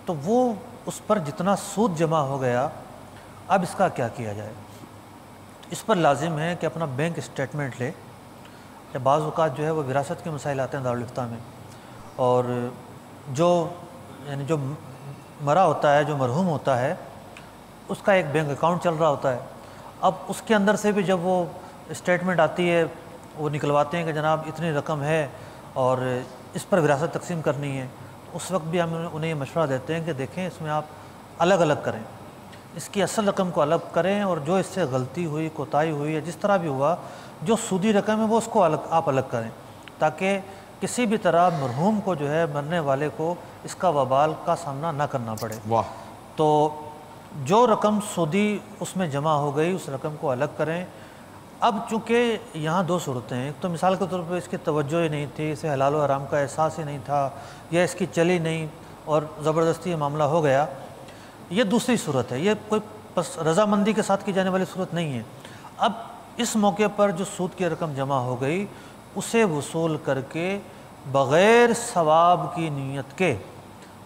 تو وہ اس پر جتنا سود جمع ہو گیا, اب اس کا کیا کیا جائے. اس پر لازم ہے کہ اپنا بینک اسٹیٹمنٹ لے. بعض اوقات جو ہے وہ وراثت کے مسائل آتے ہیں دارالفتہ میں, اور جو یعنی جو مرا ہوتا ہے, جو مرحوم ہوتا ہے, اس کا ایک بینک اکاؤنٹ چل رہا ہوتا ہے. اب اس کے اندر سے بھی جب وہ اسٹیٹمنٹ آتی ہے, وہ نکلواتے ہیں کہ جناب اتنی رقم ہے اور اس پر وراثت تقسیم کرنی ہے, تو اس وقت بھی ہم انہیں یہ مشورہ دیتے ہیں کہ دیکھیں اس میں آپ الگ الگ کریں, اس کی اصل رقم کو الگ کریں, اور جو اس سے غلطی ہوئی, کوتاہی ہوئی ہے, جس طرح بھی ہوا, جو سودی رقم ہے وہ اس کو آپ الگ کریں, تاکہ کسی بھی طرح مرحوم کو جو ہے, مرنے والے کو اس کا وبال کا سامنا نہ کرنا پڑے. تو جو رقم سودی اس میں جمع ہو گئی اس رقم کو الگ کریں. اب چونکہ یہاں دو صورتیں ہیں, ایک تو مثال کے طور پہ اس کی توجہ ہی نہیں تھی, اسے حلال و حرام کا احساس ہی نہیں تھا, یا اس کی چلی نہیں اور زبردستی یہ معاملہ ہو گیا. یہ دوسری صورت ہے, یہ کوئی رضامندی کے ساتھ کی جانے والی صورت نہیں ہے. اب اس موقع پر جو سود کی رقم جمع ہو گئی, اسے وصول کر کے بغیر ثواب کی نیت کے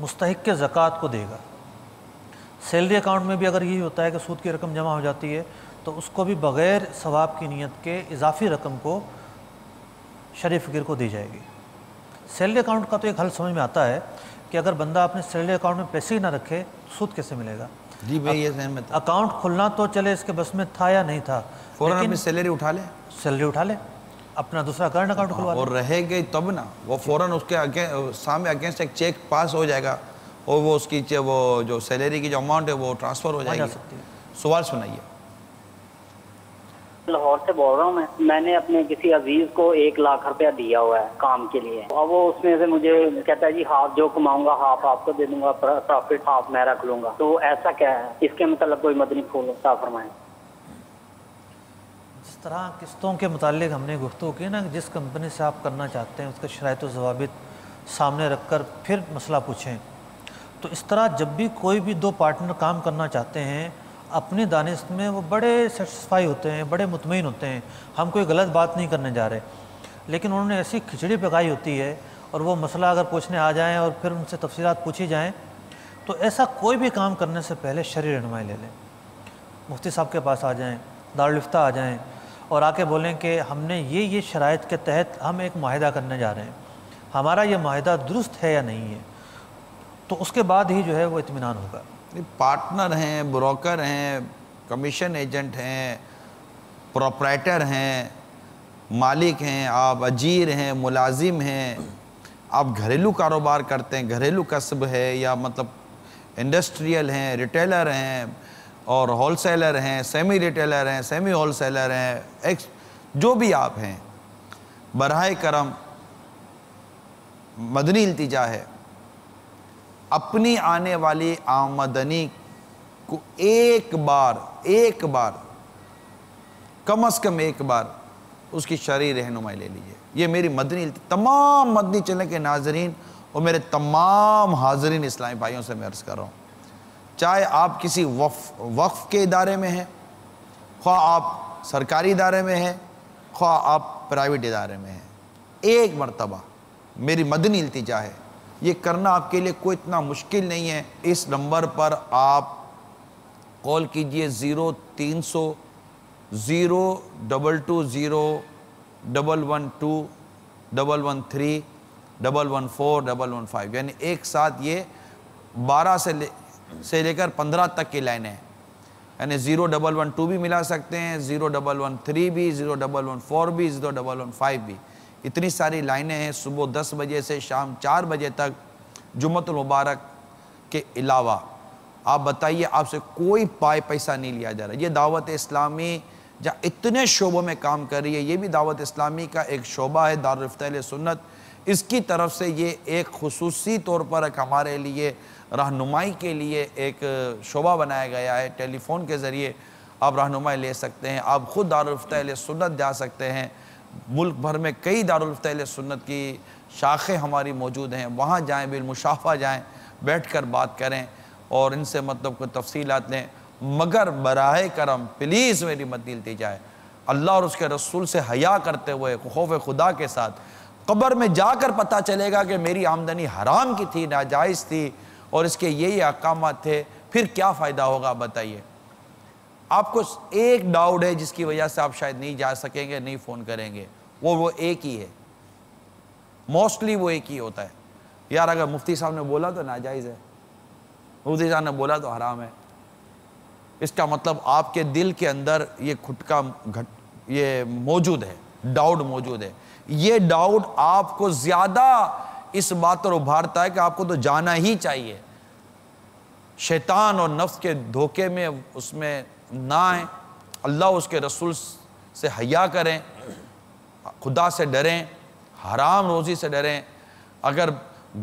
مستحق کے زکوٰۃ کو دے گا. سیلری اکاؤنٹ میں بھی اگر یہی ہوتا ہے کہ سود کی رقم جمع ہو جاتی ہے, تو اس کو بھی بغیر ثواب کی نیت کے اضافی رقم کو شرعی فقیر کو دی جائے گی. سیلری اکاؤنٹ کا تو ایک حل سمجھ میں آتا ہے کہ اگر بندہ اپنے سیلری اکاؤنٹ میں پیسے ہی نہ رکھے, سود کیسے ملے گا. جی بھائی یہ ذہن میں تھا. اکاؤنٹ کھلنا تو چلے اس کے بس میں تھا یا نہیں تھا, فوراً اپنی سیلری اٹھا لے, سیلری اٹھا لے, اپنا دوسرا کرنٹ اکاؤنٹ کھلوا لے. اور رہے گئی تب نا, وہ فوراً اس کے سامنے اگینسٹ ایک چیک پاس ہو جائے گا, اور وہ اس کی وہ جو سیلری کی جو اماؤنٹ ہے وہ ٹرانسفر ہو جائے گی. سوال سنائیے. لاہور سے بول رہا ہوں میں نے اپنے کسی عزیز کو 1 لاکھ روپیہ دیا ہوا ہے کام کے لیے, اور وہ اس میں سے مجھے کہتا ہے جی ہاف جو کماؤں گا ہاف آپ کو دے دوں گا, پروفٹ ہاف میں رکھ لوں گا. تو ایسا کیا ہے, اس کے متعلق کوئی مدنی پھول عطا فرمائیں. جس طرح قسطوں کے متعلق ہم نے گفتگو کی نا, جس کمپنی سے آپ کرنا چاہتے ہیں اس کے شرائط و ضوابط سامنے رکھ کر پھر مسئلہ پوچھیں, تو اس طرح جب بھی کوئی بھی دو پارٹنر کام کرنا چاہتے ہیں, اپنی دانست میں وہ بڑے سیٹسفائی ہوتے ہیں, بڑے مطمئن ہوتے ہیں, ہم کوئی غلط بات نہیں کرنے جا رہے, لیکن انہوں نے ایسی کھچڑی پکائی ہوتی ہے, اور وہ مسئلہ اگر پوچھنے آ جائیں اور پھر ان سے تفصیلات پوچھی جائیں, تو ایسا کوئی بھی کام کرنے سے پہلے شرعی رہنمائی لے لیں. مفتی صاحب کے پاس آ جائیں, دارالفتہ آ جائیں, اور آ کے بولیں کہ ہم نے یہ شرائط کے تحت ہم ایک معاہدہ کرنے جا رہے ہیں, ہمارا یہ معاہدہ درست ہے یا نہیں ہے, تو اس کے بعد ہی جو ہے وہ اطمینان ہوگا. پارٹنر ہیں, بروکر ہیں, کمیشن ایجنٹ ہیں, پروپرائٹر ہیں, مالک ہیں, آپ اجیر ہیں, ملازم ہیں, آپ گھریلو کاروبار کرتے ہیں, گھریلو کسب ہے, یا مطلب انڈسٹریل ہیں, ریٹیلر ہیں, اور ہول سیلر ہیں, سیمی ریٹیلر ہیں, سیمی ہول سیلر ہیں, جو بھی آپ ہیں, براہ کرم مدنی التجا ہے, اپنی آنے والی آمدنی کو ایک بار کم از کم ایک بار اس کی شرعی رہنمائی لے لیجئے. یہ میری مدنی تمام مدنی چینل کے ناظرین اور میرے تمام حاضرین اسلامی بھائیوں سے میں عرض کر رہا ہوں, چاہے آپ کسی وقف کے ادارے میں ہیں, خواہ آپ سرکاری ادارے میں ہیں, خواہ آپ پرائیویٹ ادارے میں ہیں, ایک مرتبہ میری مدنی التجا ہے, یہ کرنا آپ کے لیے کوئی اتنا مشکل نہیں ہے. اس نمبر پر آپ کال کیجئے 0300 0220 112 113 114 115, یعنی ایک ساتھ یہ 12 سے لے کر 15 تک کی لائنیں ہیں, یعنی 0112 بھی ملا سکتے ہیں, 0113 بھی, 0114 بھی, 0115 بھی. اتنی ساری لائنیں ہیں. صبح 10 بجے سے شام 4 بجے تک جمعۃ المبارک کے علاوہ آپ بتائیے، آپ سے کوئی پیسہ نہیں لیا جا رہا. یہ دعوت اسلامی جہاں اتنے شعبوں میں کام کر رہی ہے، یہ بھی دعوت اسلامی کا ایک شعبہ ہے دارالفتہ اہل سنت. اس کی طرف سے یہ ایک خصوصی طور پر ایک ہمارے لیے رہنمائی کے لیے ایک شعبہ بنایا گیا ہے. ٹیلی فون کے ذریعے آپ رہنمائی لے سکتے ہیں. آپ خود دارالفتہ اہل سنت جا سکتے ہیں. ملک بھر میں کئی دارالفتہ اہل سنت کی شاخیں ہماری موجود ہیں. وہاں جائیں، بالمشافہ جائیں، بیٹھ کر بات کریں اور ان سے مطلب کوئی تفصیلات لیں. مگر براہ کرم پلیز میری مدد دی جائے، اللہ اور اس کے رسول سے حیا کرتے ہوئے، خوف خدا کے ساتھ. قبر میں جا کر پتہ چلے گا کہ میری آمدنی حرام کی تھی، ناجائز تھی اور اس کے یہ احکامات تھے، پھر کیا فائدہ ہوگا بتائیے. آپ کو ایک ڈاؤٹ ہے جس کی وجہ سے آپ شاید نہیں جا سکیں گے، نہیں فون کریں گے، وہ ایک ہی ہے. موسٹلی وہ ایک ہی ہوتا ہے، یار اگر مفتی صاحب نے بولا تو ناجائز ہے، مفتی صاحب نے بولا تو حرام ہے. اس کا مطلب آپ کے دل کے اندر یہ کھٹکا یہ موجود ہے، ڈاؤٹ موجود ہے. یہ ڈاؤٹ آپ کو زیادہ اس بات پر ابھارتا ہے کہ آپ کو تو جانا ہی چاہیے. شیطان اور نفس کے دھوکے میں اس میں نہ آئیں. اللہ اس کے رسول سے حیا کریں، خدا سے ڈریں، حرام روزی سے ڈریں. اگر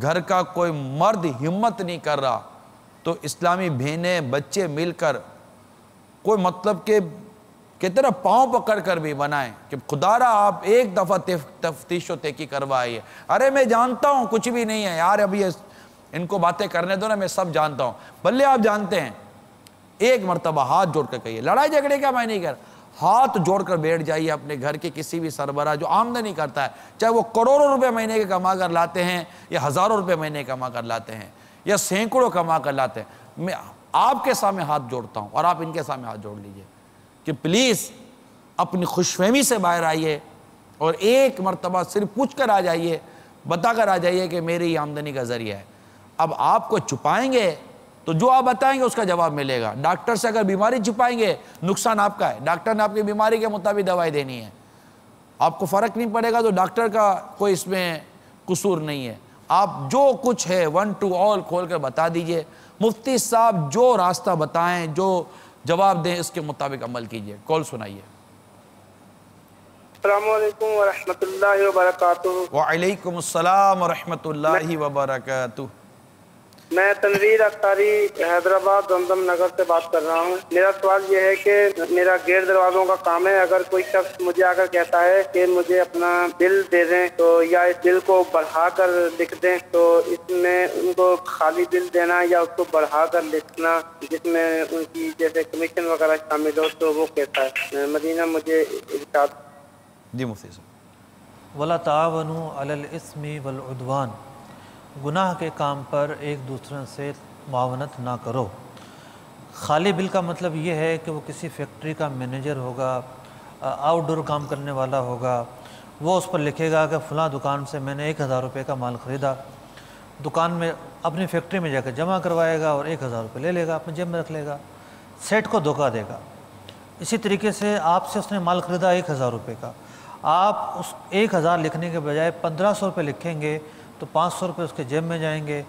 گھر کا کوئی مرد ہمت نہیں کر رہا تو اسلامی بہنیں بچے مل کر کوئی مطلب کہ کہتے نا پاؤں پکڑ کر بھی بنائیں کہ خدا را آپ ایک دفعہ تفتیش و تحقیق کروائیے. ارے میں جانتا ہوں کچھ بھی نہیں ہے یار، ابھی ان کو باتیں کرنے دو نا، میں سب جانتا ہوں. بھلے آپ جانتے ہیں، ایک مرتبہ ہاتھ جوڑ کر کہیے. لڑائی جھگڑے کا میں نہیں کر، ہاتھ جوڑ کر بیٹھ جائیے اپنے گھر کے کسی بھی سربراہ جو آمدنی کرتا ہے، چاہے وہ کروڑوں روپے مہینے کے کما کر لاتے ہیں یا ہزاروں روپے مہینے کما کر لاتے ہیں یا سینکڑوں کما کر لاتے ہیں. میں آپ کے سامنے ہاتھ جوڑتا ہوں اور آپ ان کے سامنے ہاتھ جوڑ لیجئے کہ پلیز اپنی خوش فہمی سے باہر آئیے اور ایک مرتبہ صرف پوچھ کر آ جائیے، بتا کر آ جائیے کہ میری آمدنی کا ذریعہ ہے. اب آپ کو چھپائیں گے تو جو آپ بتائیں گے اس کا جواب ملے گا. ڈاکٹر سے اگر بیماری چھپائیں گے نقصان آپ کا ہے. ڈاکٹر نے آپ کی بیماری کے مطابق دوائی دینی ہے. آپ کو فرق نہیں پڑے گا تو ڈاکٹر کا کوئی اس میں قصور نہیں ہے. آپ جو کچھ ہے ون ٹو آل کھول کر بتا دیجئے. مفتی صاحب جو راستہ بتائیں، جو جواب دیں، اس کے مطابق عمل کیجئے. کال سنائیے. السلام علیکم ورحمۃ اللہ وبرکاتہ. وعلیکم السلام ورحمۃ اللہ وبرکاتہ. میں تنویر اختاری حیدرآباد دمدم نگر سے بات کر رہا ہوں. میرا سوال یہ ہے کہ میرا گیٹ دروازوں کا کام ہے. اگر کوئی شخص مجھے آ کر کہتا ہے کہ مجھے اپنا بل دے دیں تو یا اس بل کو بڑھا کر لکھ دیں، تو اس میں ان کو خالی بل دینا یا اس کو بڑھا کر لکھنا جس میں ان کی جیسے کمیشن وغیرہ شامل ہو، تو وہ کیسا ہے؟ مدینہ مجھے ارشاد. جی مفتی صاحب. وَلَا تَعَاوَنُوا عَلَى الْإِثْمِ وَالْعُدْوَانِ، گناہ کے کام پر ایک دوسرے سے معاونت نہ کرو. خالی بل کا مطلب یہ ہے کہ وہ کسی فیکٹری کا مینیجر ہوگا، آؤٹ ڈور کام کرنے والا ہوگا، وہ اس پر لکھے گا کہ فلاں دکان سے میں نے 1000 روپے کا مال خریدا. دکان میں اپنی فیکٹری میں جا کر جمع کروائے گا اور 1000 روپے لے لے گا، اپنے جیب میں رکھ لے گا، سیٹ کو دھوکہ دے گا. اسی طریقے سے آپ سے اس نے مال خریدا 1000 روپے کا، آپ اس 1000 لکھنے کے بجائے 1500 روپے لکھیں گے تو 500 روپے اس کے جیب میں جائیں گے.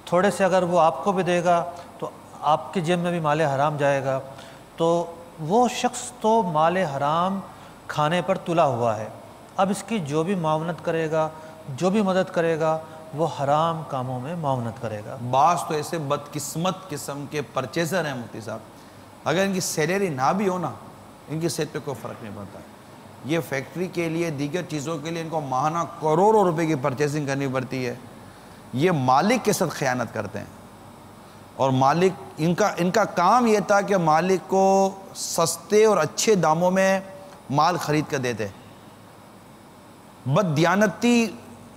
تھوڑے سے اگر وہ آپ کو بھی دے گا تو آپ کی جیب میں بھی مال حرام جائے گا. تو وہ شخص تو مال حرام کھانے پر تلا ہوا ہے. اب اس کی جو بھی معاونت کرے گا، جو بھی مدد کرے گا، وہ حرام کاموں میں معاونت کرے گا. بعض تو ایسے بدقسمت قسم کے پرچیزر ہیں مفتی صاحب، اگر ان کی سیلری نہ بھی ہو نا، ان کی صحت پہ کوئی فرق نہیں پڑتا. یہ فیکٹری کے لیے، دیگر چیزوں کے لیے ان کو ماہانہ کروڑوں روپے کی پرچیزنگ کرنی پڑتی ہے. یہ مالک کے ساتھ خیانت کرتے ہیں اور مالک ان کا کام یہ تھا کہ مالک کو سستے اور اچھے داموں میں مال خرید کر دیتے. بددیانتی،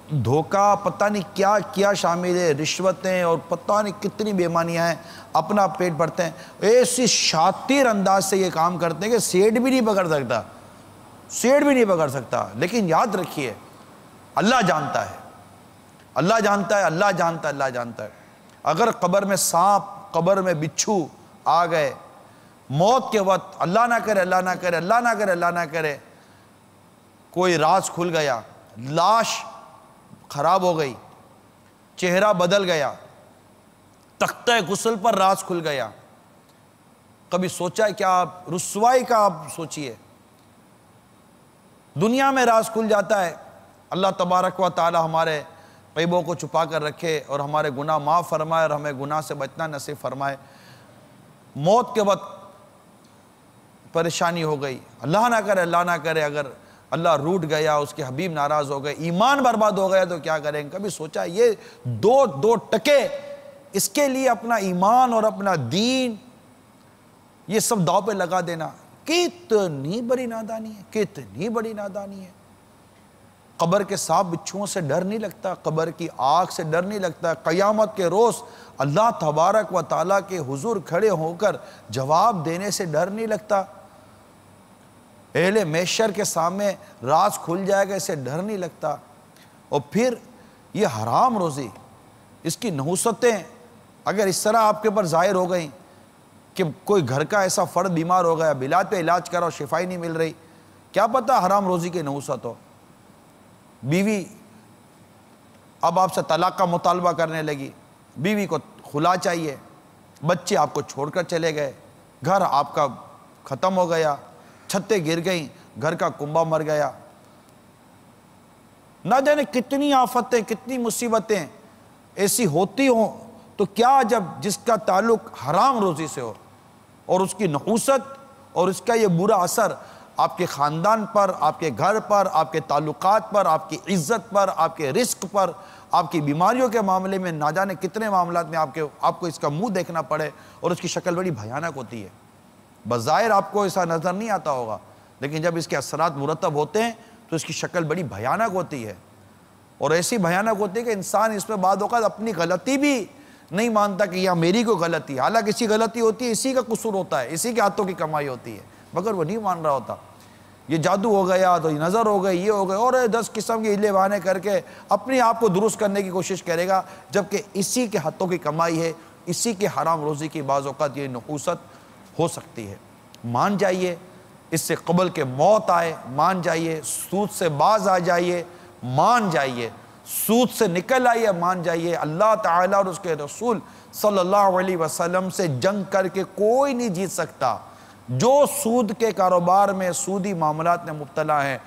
دھوکہ، پتہ نہیں کیا کیا شامل ہے، رشوتیں اور پتہ نہیں کتنی بےمانیاں ہیں، اپنا پیٹ بھرتے ہیں. ایسی شاطر انداز سے یہ کام کرتے ہیں کہ سیٹ بھی نہیں پکڑ سکتا، سیٹ بھی نہیں پکڑ سکتا. لیکن یاد رکھیے اللہ جانتا ہے، اللہ جانتا ہے، اللہ جانتا ہے، اللہ جانتا ہے. اگر قبر میں سانپ، قبر میں بچھو آ گئے، موت کے وقت اللہ نہ کرے، اللہ نہ کرے، اللہ نہ کرے، اللہ نہ کرے، کوئی راز کھل گیا، لاش خراب ہو گئی، چہرہ بدل گیا، تختہ غسل پر راز کھل گیا. کبھی سوچا ہے کیا آپ رسوائی کا آپ سوچئے. دنیا میں راز کھل جاتا ہے. اللہ تبارک و تعالی ہمارے عیبوں کو چھپا کر رکھے اور ہمارے گناہ معاف فرمائے اور ہمیں گناہ سے بچنا نصیب فرمائے. موت کے وقت پریشانی ہو گئی, اللہ نہ کرے اگر اللہ روٹ گیا, اس کے حبیب ناراض ہو گئے, ایمان برباد ہو گیا تو کیا کریں. کبھی سوچا یہ دو ٹکے اس کے لیے اپنا ایمان اور اپنا دین یہ سب داؤ پہ لگا دینا کتنی بڑی نادانی ہے, کتنی بڑی نادانی ہے. قبر کے سانپ بچھوؤں سے ڈر نہیں لگتا, قبر کی آگ سے ڈر نہیں لگتا. قیامت کے روز اللہ تبارک و تعالیٰ کے حضور کھڑے ہو کر جواب دینے سے ڈر نہیں لگتا. اہل محشر کے سامنے راز کھل جائے گا, اسے ڈر نہیں لگتا. اور پھر یہ حرام روزی, اس کی نحوستیں اگر اس طرح آپ کے اوپر ظاہر ہو گئیں کہ کوئی گھر کا ایسا فرد بیمار ہو گیا, بلاد پہ علاج کرا اور شفائی نہیں مل رہی, کیا پتہ حرام روزی کی نحوست ہو. بیوی اب آپ سے طلاق کا مطالبہ کرنے لگی, بیوی کو خلا چاہیے, بچے آپ کو چھوڑ کر چلے گئے, گھر آپ کا ختم ہو گیا, چھتیں گر گئیں, گھر کا کنبہ مر گیا. نہ جانے کتنی آفتیں, کتنی مصیبتیں ایسی ہوتی ہوں. تو کیا جب جس کا تعلق حرام روزی سے ہو اور اس کی نحوست اور اس کا یہ برا اثر آپ کے خاندان پر, آپ کے گھر پر, آپ کے تعلقات پر, آپ کی عزت پر, آپ کے رزق پر, آپ کی بیماریوں کے معاملے میں, نہ جانے کتنے معاملات میں آپ کو اس کا منہ دیکھنا پڑے اور اس کی شکل بڑی بھیانک ہوتی ہے. بظاہر آپ کو ایسا نظر نہیں آتا ہوگا, لیکن جب اس کے اثرات مرتب ہوتے ہیں تو اس کی شکل بڑی بھیانک ہوتی ہے. اور ایسی بھیانک ہوتی ہے کہ انسان اس میں بعد اوقات اپنی غلطی بھی نہیں مانتا کہ یہ میری کوئی غلطی ہے, حالانکہ اسی غلطی ہوتی ہے, اسی کا قصور ہوتا ہے, اسی کے ہاتھوں کی کمائی ہوتی ہے, مگر وہ نہیں مان رہا ہوتا. یہ جادو ہو گیا تو یہ نظر ہو گئی, یہ ہو گئی, اور 10 قسم کے ہیلے بہانے کر کے اپنے آپ کو درست کرنے کی کوشش کرے گا, جبکہ اسی کے ہاتھوں کی کمائی ہے, اسی کے حرام روزی کی بعض اوقات یہ نحوست ہو سکتی ہے. مان جائیے, اس سے قبل کے موت آئے, مان جائیے, سود سے باز آ جائیے, مان جائیے, سود سے نکل آئیے, مان جائیے. اللہ تعالیٰ اور اس کے رسول صلی اللہ علیہ وسلم سے جنگ کر کے کوئی نہیں جیت سکتا. جو سود کے کاروبار میں, سودی معاملات میں مبتلا ہیں,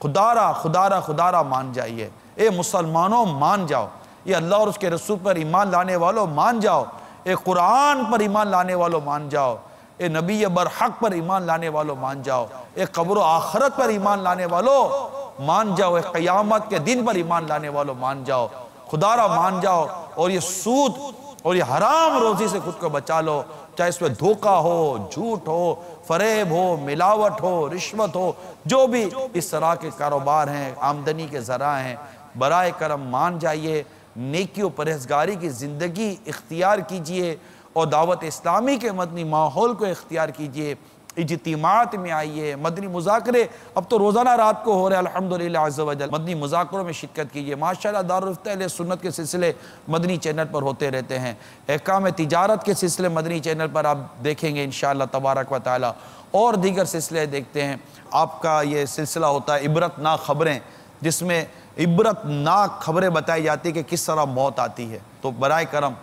خدارا مان جائیے. اے مسلمانوں مان جاؤ, یہ اللہ اور اس کے رسول پر ایمان لانے والوں مان جاؤ, اے قرآن پر ایمان لانے والوں مان جاؤ, اے نبی برحق پر ایمان لانے والوں مان جاؤ, اے قبر و آخرت پر ایمان لانے والوں مان جاؤ, اے قیامت کے دن پر ایمان لانے والوں مان جاؤ, خدارا مان جاؤ, اور یہ سود اور یہ حرام روزی سے خود کو بچا لو. چاہے اس میں دھوکہ ہو, جھوٹ ہو, فریب ہو, ملاوٹ ہو, رشوت ہو, جو بھی اس طرح کے کاروبار ہیں, آمدنی کے ذرائع ہیں, برائے کرم مان جائیے, نیکی و پرہیزگاری کی زندگی اختیار کیجئے اور دعوت اسلامی کے مدنی ماحول کو اختیار کیجئے. اجتماعات میں آئیے, مدنی مذاکرے اب تو روزانہ رات کو ہو رہے ہیں الحمدللہ عز و جل, مدنی مذاکروں میں شرکت کیجئے. ماشاءاللہ دارالفتہ اہل سنت کے سلسلے مدنی چینل پر ہوتے رہتے ہیں. احکام تجارت کے سلسلے مدنی چینل پر آپ دیکھیں گے انشاءاللہ تبارک و تعالی, اور دیگر سلسلے دیکھتے ہیں. آپ کا یہ سلسلہ ہوتا ہے عبرت ناک خبریں, جس میں عبرت ناک خبریں بتائی جاتی کہ کس طرح موت آتی ہے. تو برائے کرم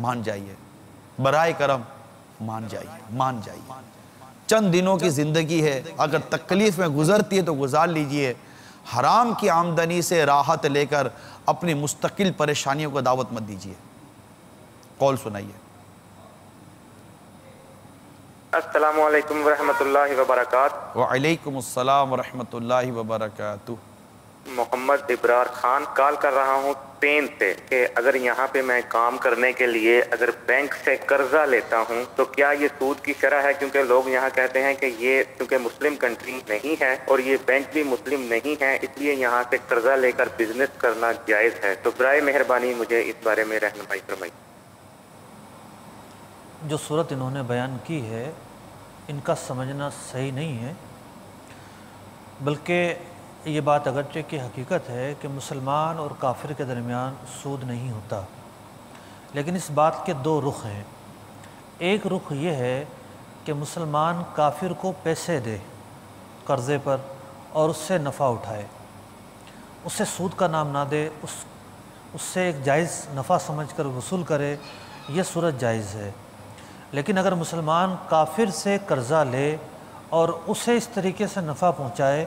مان جائیے, برائے کرم مان جائیے. چند دنوں کی زندگی ہے, اگر تکلیف میں گزرتی ہے تو گزار لیجئے. حرام کی آمدنی سے راحت لے کر اپنی مستقل پریشانیوں کو دعوت مت دیجئے. قول سنائیے. السلام علیکم ورحمۃ اللہ وبرکاتہ. وعلیکم السلام ورحمۃ اللہ وبرکاتہ. محمد ابرار خان کال کر رہا ہوں اسپین سے, کہ اگر یہاں پہ میں کام کرنے کے لیے اگر بینک سے قرضہ لیتا ہوں تو کیا یہ سود کی شرح ہے؟ کیونکہ لوگ یہاں کہتے ہیں کہ یہ کیونکہ مسلم کنٹری نہیں ہے اور یہ بینک بھی مسلم نہیں ہے, اس لیے یہاں سے قرضہ لے کر بزنس کرنا جائز ہے. تو برائے مہربانی مجھے اس بارے میں رہنمائی فرمائیے. جو صورت انہوں نے بیان کی ہے ان کا سمجھنا صحیح نہیں ہے, بلکہ یہ بات اگرچہ کہ حقیقت ہے کہ مسلمان اور کافر کے درمیان سود نہیں ہوتا, لیکن اس بات کے دو رخ ہیں. ایک رخ یہ ہے کہ مسلمان کافر کو پیسے دے قرضے پر اور اس سے نفع اٹھائے, اسے سود کا نام نہ دے, اس سے ایک جائز نفع سمجھ کر وصول کرے، یہ صورت جائز ہے۔ لیکن اگر مسلمان کافر سے قرضہ لے اور اسے اس طریقے سے نفع پہنچائے،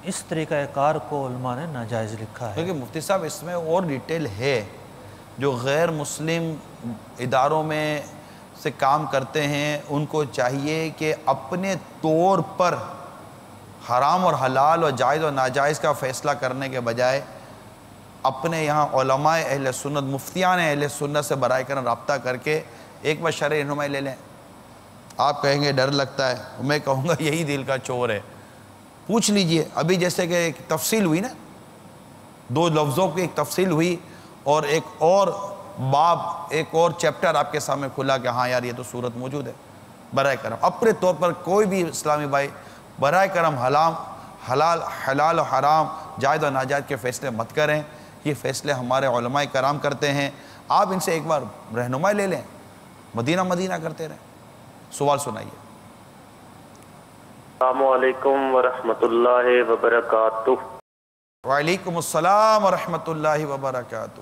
اس طریقہ کار کو علماء نے ناجائز لکھا ہے۔ کیونکہ مفتی صاحب اس میں اور ڈیٹیل ہے، جو غیر مسلم اداروں میں سے کام کرتے ہیں ان کو چاہیے کہ اپنے طور پر حرام اور حلال اور جائز اور ناجائز کا فیصلہ کرنے کے بجائے اپنے یہاں علماء اہل سنت، مفتیان اہل سنت سے برائے کرم رابطہ کر کے ایک بار شرعی رہنمائی لے لیں۔ آپ کہیں گے ڈر لگتا ہے، میں کہوں گا یہی دل کا چور ہے۔ پوچھ لیجئے، ابھی جیسے کہ ایک تفصیل ہوئی نا، 2 لفظوں کی ایک تفصیل ہوئی اور ایک اور باب، ایک اور چیپٹر آپ کے سامنے کھلا کہ ہاں یار یہ تو صورت موجود ہے۔ برائے کرم اپنے طور پر کوئی بھی اسلامی بھائی برائے کرم حلال و حرام، جائز و ناجائز کے فیصلے مت کریں، یہ فیصلے ہمارے علماء کرام کرتے ہیں، آپ ان سے ایک بار رہنمائی لے لیں، مدینہ کرتے رہیں۔ سوال سنائیے۔ السلام علیکم ورحمۃ اللہ وبرکاتہ۔ وعلیکم السلام ورحمۃ اللہ وبرکاتہ۔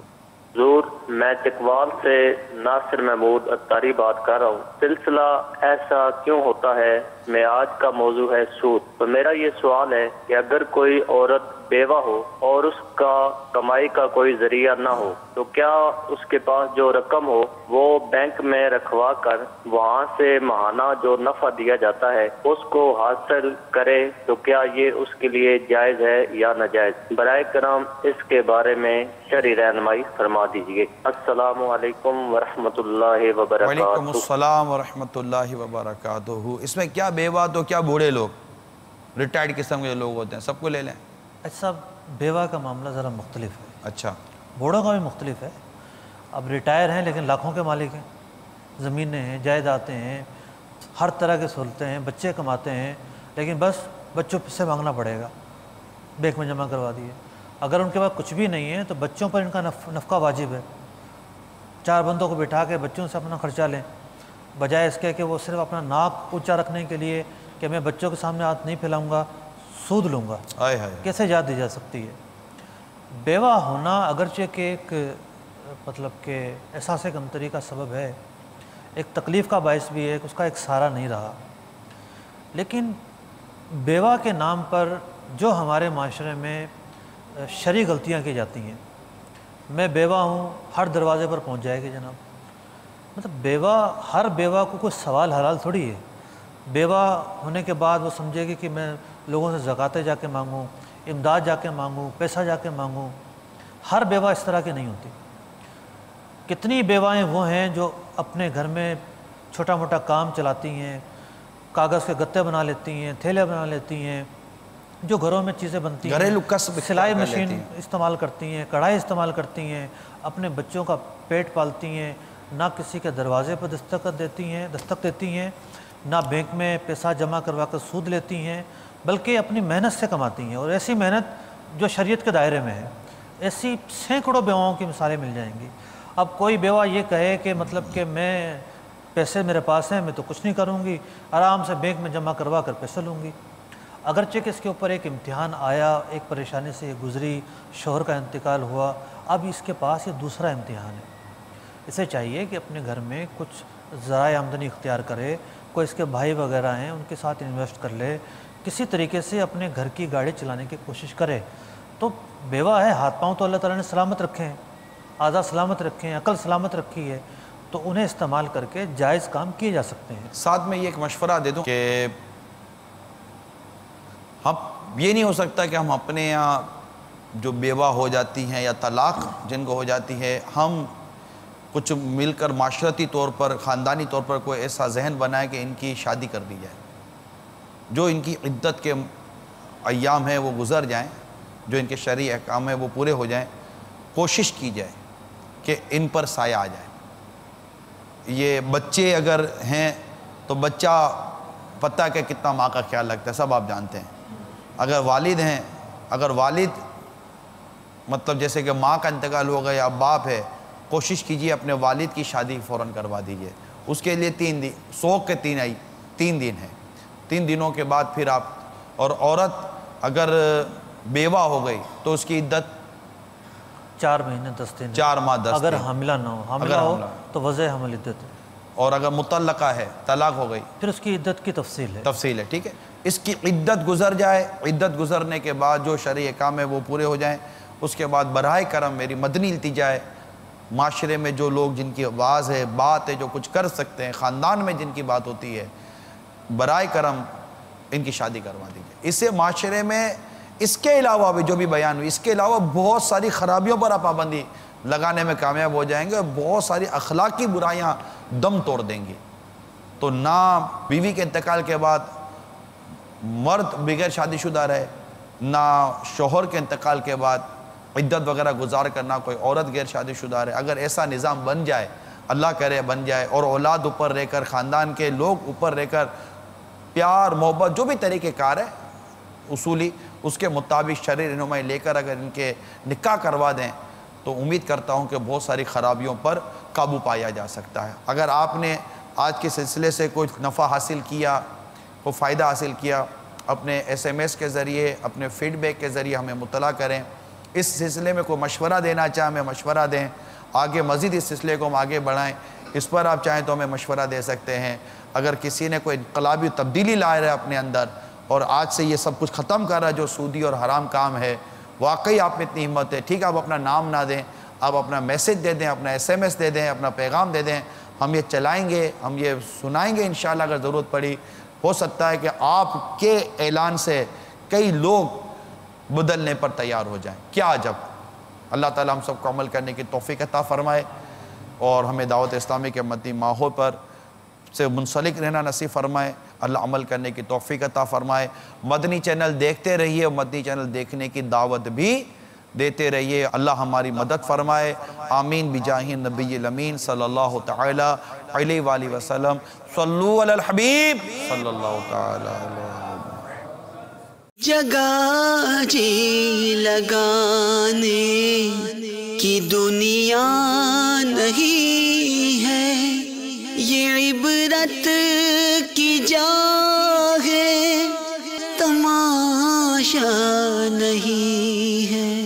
حضور، میں چکوال سے ناصر محمود اتاری بات کر رہا ہوں۔ سلسلہ ایسا کیوں ہوتا ہے میں آج کا موضوع ہے سود۔ تو میرا یہ سوال ہے کہ اگر کوئی عورت بیوہ ہو اور اس کا کمائی کا کوئی ذریعہ نہ ہو تو کیا اس کے پاس جو رقم ہو وہ بینک میں رکھوا کر وہاں سے ماہانہ جو نفع دیا جاتا ہے اس کو حاصل کرے تو کیا یہ اس کے لیے جائز ہے یا ناجائز؟ برائے کرم اس کے بارے میں شرعی رہنمائی فرما دیجیے۔ السلام علیکم ورحمۃ اللہ وبرکاتہ۔ وعلیکم السلام ورحمۃ اللہ وبرکاتہ۔ اس میں کیا بیوہ تو کیا بوڑھے لوگ، ریٹائرڈ قسم کے لوگ ہوتے ہیں، سب کو لے لیں؟ اچھا، بیوہ کا معاملہ ذرا مختلف ہے۔ اچھا، بوڑھوں کا بھی مختلف ہے۔ اب ریٹائر ہیں لیکن لاکھوں کے مالک ہیں، زمینیں ہیں، جائیدادیں ہیں، ہر طرح کے سہولتیں ہیں، بچے کماتے ہیں، لیکن بس بچوں سے مانگنا پڑے گا، بینک میں جمع کروا دیے۔ اگر ان کے پاس کچھ بھی نہیں ہے تو بچوں پر ان کا نفقہ واجب ہے۔ 4 بندوں کو بٹھا کے بچوں سے اپنا خرچہ لیں، بجائے اس کے کہ وہ صرف اپنا ناک اونچا رکھنے کے لیے کہ میں بچوں کے سامنے ہاتھ نہیں پھیلاؤں گا، سود لوں گا، کیسے یاد دی جا سکتی ہے؟ بیوہ ہونا اگرچہ کہ ایک مطلب کہ احساس کمتری کا سبب ہے، ایک تکلیف کا باعث بھی ہے، اس کا ایک سہارا نہیں رہا، لیکن بیوہ کے نام پر جو ہمارے معاشرے میں شرعی غلطیاں کی جاتی ہیں، میں بیوہ ہوں، ہر دروازے پر پہنچ جائے گی جناب۔ مطلب بیوہ، ہر بیوہ کو کوئی سوال حلال تھوڑی ہے۔ بیوہ ہونے کے بعد وہ سمجھے گی کہ میں لوگوں سے زکاتیں جا کے مانگوں، امداد جا کے مانگوں، پیسہ جا کے مانگوں۔ ہر بیوہ اس طرح کی نہیں ہوتی۔ کتنی بیوائیں وہ ہیں جو اپنے گھر میں چھوٹا موٹا کام چلاتی ہیں، کاغذ کے گتے بنا لیتی ہیں، تھیلے بنا لیتی ہیں، جو گھروں میں چیزیں بنتی ہیں، گھریلو کسب سلائی مشین استعمال کرتی ہیں، کڑھائی استعمال کرتی ہیں، اپنے بچوں کا پیٹ پالتی ہیں، نہ کسی کے دروازے پر دستک دیتی ہیں، نہ بینک میں پیسہ جمع کروا کر سود لیتی ہیں، بلکہ اپنی محنت سے کماتی ہیں، اور ایسی محنت جو شریعت کے دائرے میں ہے۔ ایسی سینکڑوں بیواؤں کی مثالیں مل جائیں گی۔ اب کوئی بیوہ یہ کہے کہ مطلب کہ میں پیسے میرے پاس ہیں، میں تو کچھ نہیں کروں گی، آرام سے بینک میں جمع کروا کر پیسے لوں گی، اگرچہ کہ اس کے اوپر ایک امتحان آیا، ایک پریشانی سے گزری، شوہر کا انتقال ہوا، اب اس کے پاس یہ دوسرا امتحان ہے۔ اسے چاہیے کہ اپنے گھر میں کچھ ذرائع آمدنی اختیار کرے، کوئی اس کے بھائی وغیرہ ہیں ان کے ساتھ انویسٹ کر لے، کسی طریقے سے اپنے گھر کی گاڑی چلانے کی کوشش کرے۔ تو بیوہ ہے، ہاتھ پاؤں تو اللہ تعالیٰ نے سلامت رکھے ہیں، اعضاء سلامت رکھے ہیں، عقل سلامت رکھی ہے، تو انہیں استعمال کر کے جائز کام کیے جا سکتے ہیں۔ ساتھ میں یہ ایک مشورہ دے دوں کہ ہم یہ نہیں ہو سکتا کہ ہم اپنے یہاں جو بیوہ ہو جاتی ہیں یا طلاق جن کو ہو جاتی ہے، ہم کچھ مل کر معاشرتی طور پر، خاندانی طور پر کوئی ایسا ذہن بنائے کہ ان کی شادی کر دی جائے، جو ان کی عدت کے ایام ہیں وہ گزر جائیں، جو ان کے شرعی احکام ہیں وہ پورے ہو جائیں، کوشش کی جائے کہ ان پر سایہ آ جائے۔ یہ بچے اگر ہیں تو بچہ پتہ کہ کتنا ماں کا خیال رکھتا ہے، سب آپ جانتے ہیں۔ اگر والد ہیں، اگر والد مطلب جیسے کہ ماں کا انتقال ہو گیا یا باپ ہے، کوشش کیجئے اپنے والد کی شادی فوراً کروا دیجئے۔ اس کے لیے 3 دن، سوگ کے 3 دن ہیں، 3 دنوں کے بعد پھر آپ، اور عورت اگر بیوہ ہو گئی تو اس کی عدت 4 مہینے 10 دن 4 ماہ 10 اگر دن حاملہ نہ ہو، حاملہ ہو تو وضع حمل عدت ہے، اور اگر مطلقہ ہے، طلاق ہو گئی، پھر اس کی عدت کی تفصیل ہے، ٹھیک ہے. اس کی عدت گزر جائے، عدت گزرنے کے بعد جو شرعی احکام ہے وہ پورے ہو جائیں، اس کے بعد براہ کرم میری مدنی التجا ہے، معاشرے میں جو لوگ جن کی آواز ہے، بات ہے، جو کچھ کر سکتے ہیں، خاندان میں جن کی بات ہوتی ہے، براہ کرم ان کی شادی کروا دیجیے. اس سے معاشرے میں اس کے علاوہ بھی جو بھی بیان ہوئی، اس کے علاوہ بہت ساری خرابیوں پر آپ پابندی لگانے میں کامیاب ہو جائیں گے، اور بہت ساری اخلاقی برائیاں دم توڑ دیں گی. تو نہ بیوی کے انتقال کے بعد مرد بغیر شادی شدہ رہے، نہ شوہر کے انتقال کے بعد عدت وغیرہ گزار کرنا کوئی عورت غیر شادی شدہ رہے. اگر ایسا نظام بن جائے، اللہ کرے بن جائے، اور اولاد اوپر رہ کر، خاندان کے لوگ اوپر رہ کر پیار محبت جو بھی طریقہ کار ہے اصولی، اس کے مطابق شرعی رہنمائی لے کر اگر ان کے نکاح کروا دیں تو امید کرتا ہوں کہ بہت ساری خرابیوں پر قابو پایا جا سکتا ہے. اگر آپ نے آج کے سلسلے سے کوئی نفع حاصل کیا، کوئی فائدہ حاصل کیا، اپنے SMS کے ذریعے، اپنے فیڈ بیک کے ذریعے ہمیں مطلع کریں. اس سلسلے میں کوئی مشورہ دینا چاہیں ہمیں مشورہ دیں، آگے مزید اس سلسلے کو ہم آگے بڑھائیں، اس پر آپ چاہیں تو ہمیں مشورہ دے سکتے ہیں. اگر کسی نے کوئی انقلابی تبدیلی لا رہا ہے اپنے اندر اور آج سے یہ سب کچھ ختم کر رہا ہے جو سودی اور حرام کام ہے، واقعی آپ میں اتنی ہمت ہے، ٹھیک ہے آپ اپنا نام نہ دیں، آپ اپنا میسج دے دیں، اپنا SMS دے دیں، اپنا پیغام دے دیں، ہم یہ چلائیں گے، ہم یہ سنائیں گے انشاءاللہ. اگر ضرورت پڑی ہو سکتا ہے کہ آپ کے اعلان سے کئی لوگ بدلنے پر تیار ہو جائیں. کیا عجب. اللہ تعالیٰ ہم سب کو عمل کرنے کی توفیق عطا فرمائے اور ہمیں دعوت اسلامی کے مدنی ماحول پر سے منسلک رہنا نصیب فرمائے. اللہ عمل کرنے کی توفیق عطا فرمائے. مدنی چینل دیکھتے رہیے اور مدنی چینل دیکھنے کی دعوت بھی دیتے رہیے. اللہ ہماری مدد فرمائے. آمین بجاہ نبی الامین صلی اللہ تعالی علیہ وآلہ وسلم. صلو علی الحبیب صلی اللہ تعالی علیہ وسلم. جگہ جی لگانے کی دنیا نہیں ہے، یہ عبرت کی جا ہے، تماشا نہیں ہے.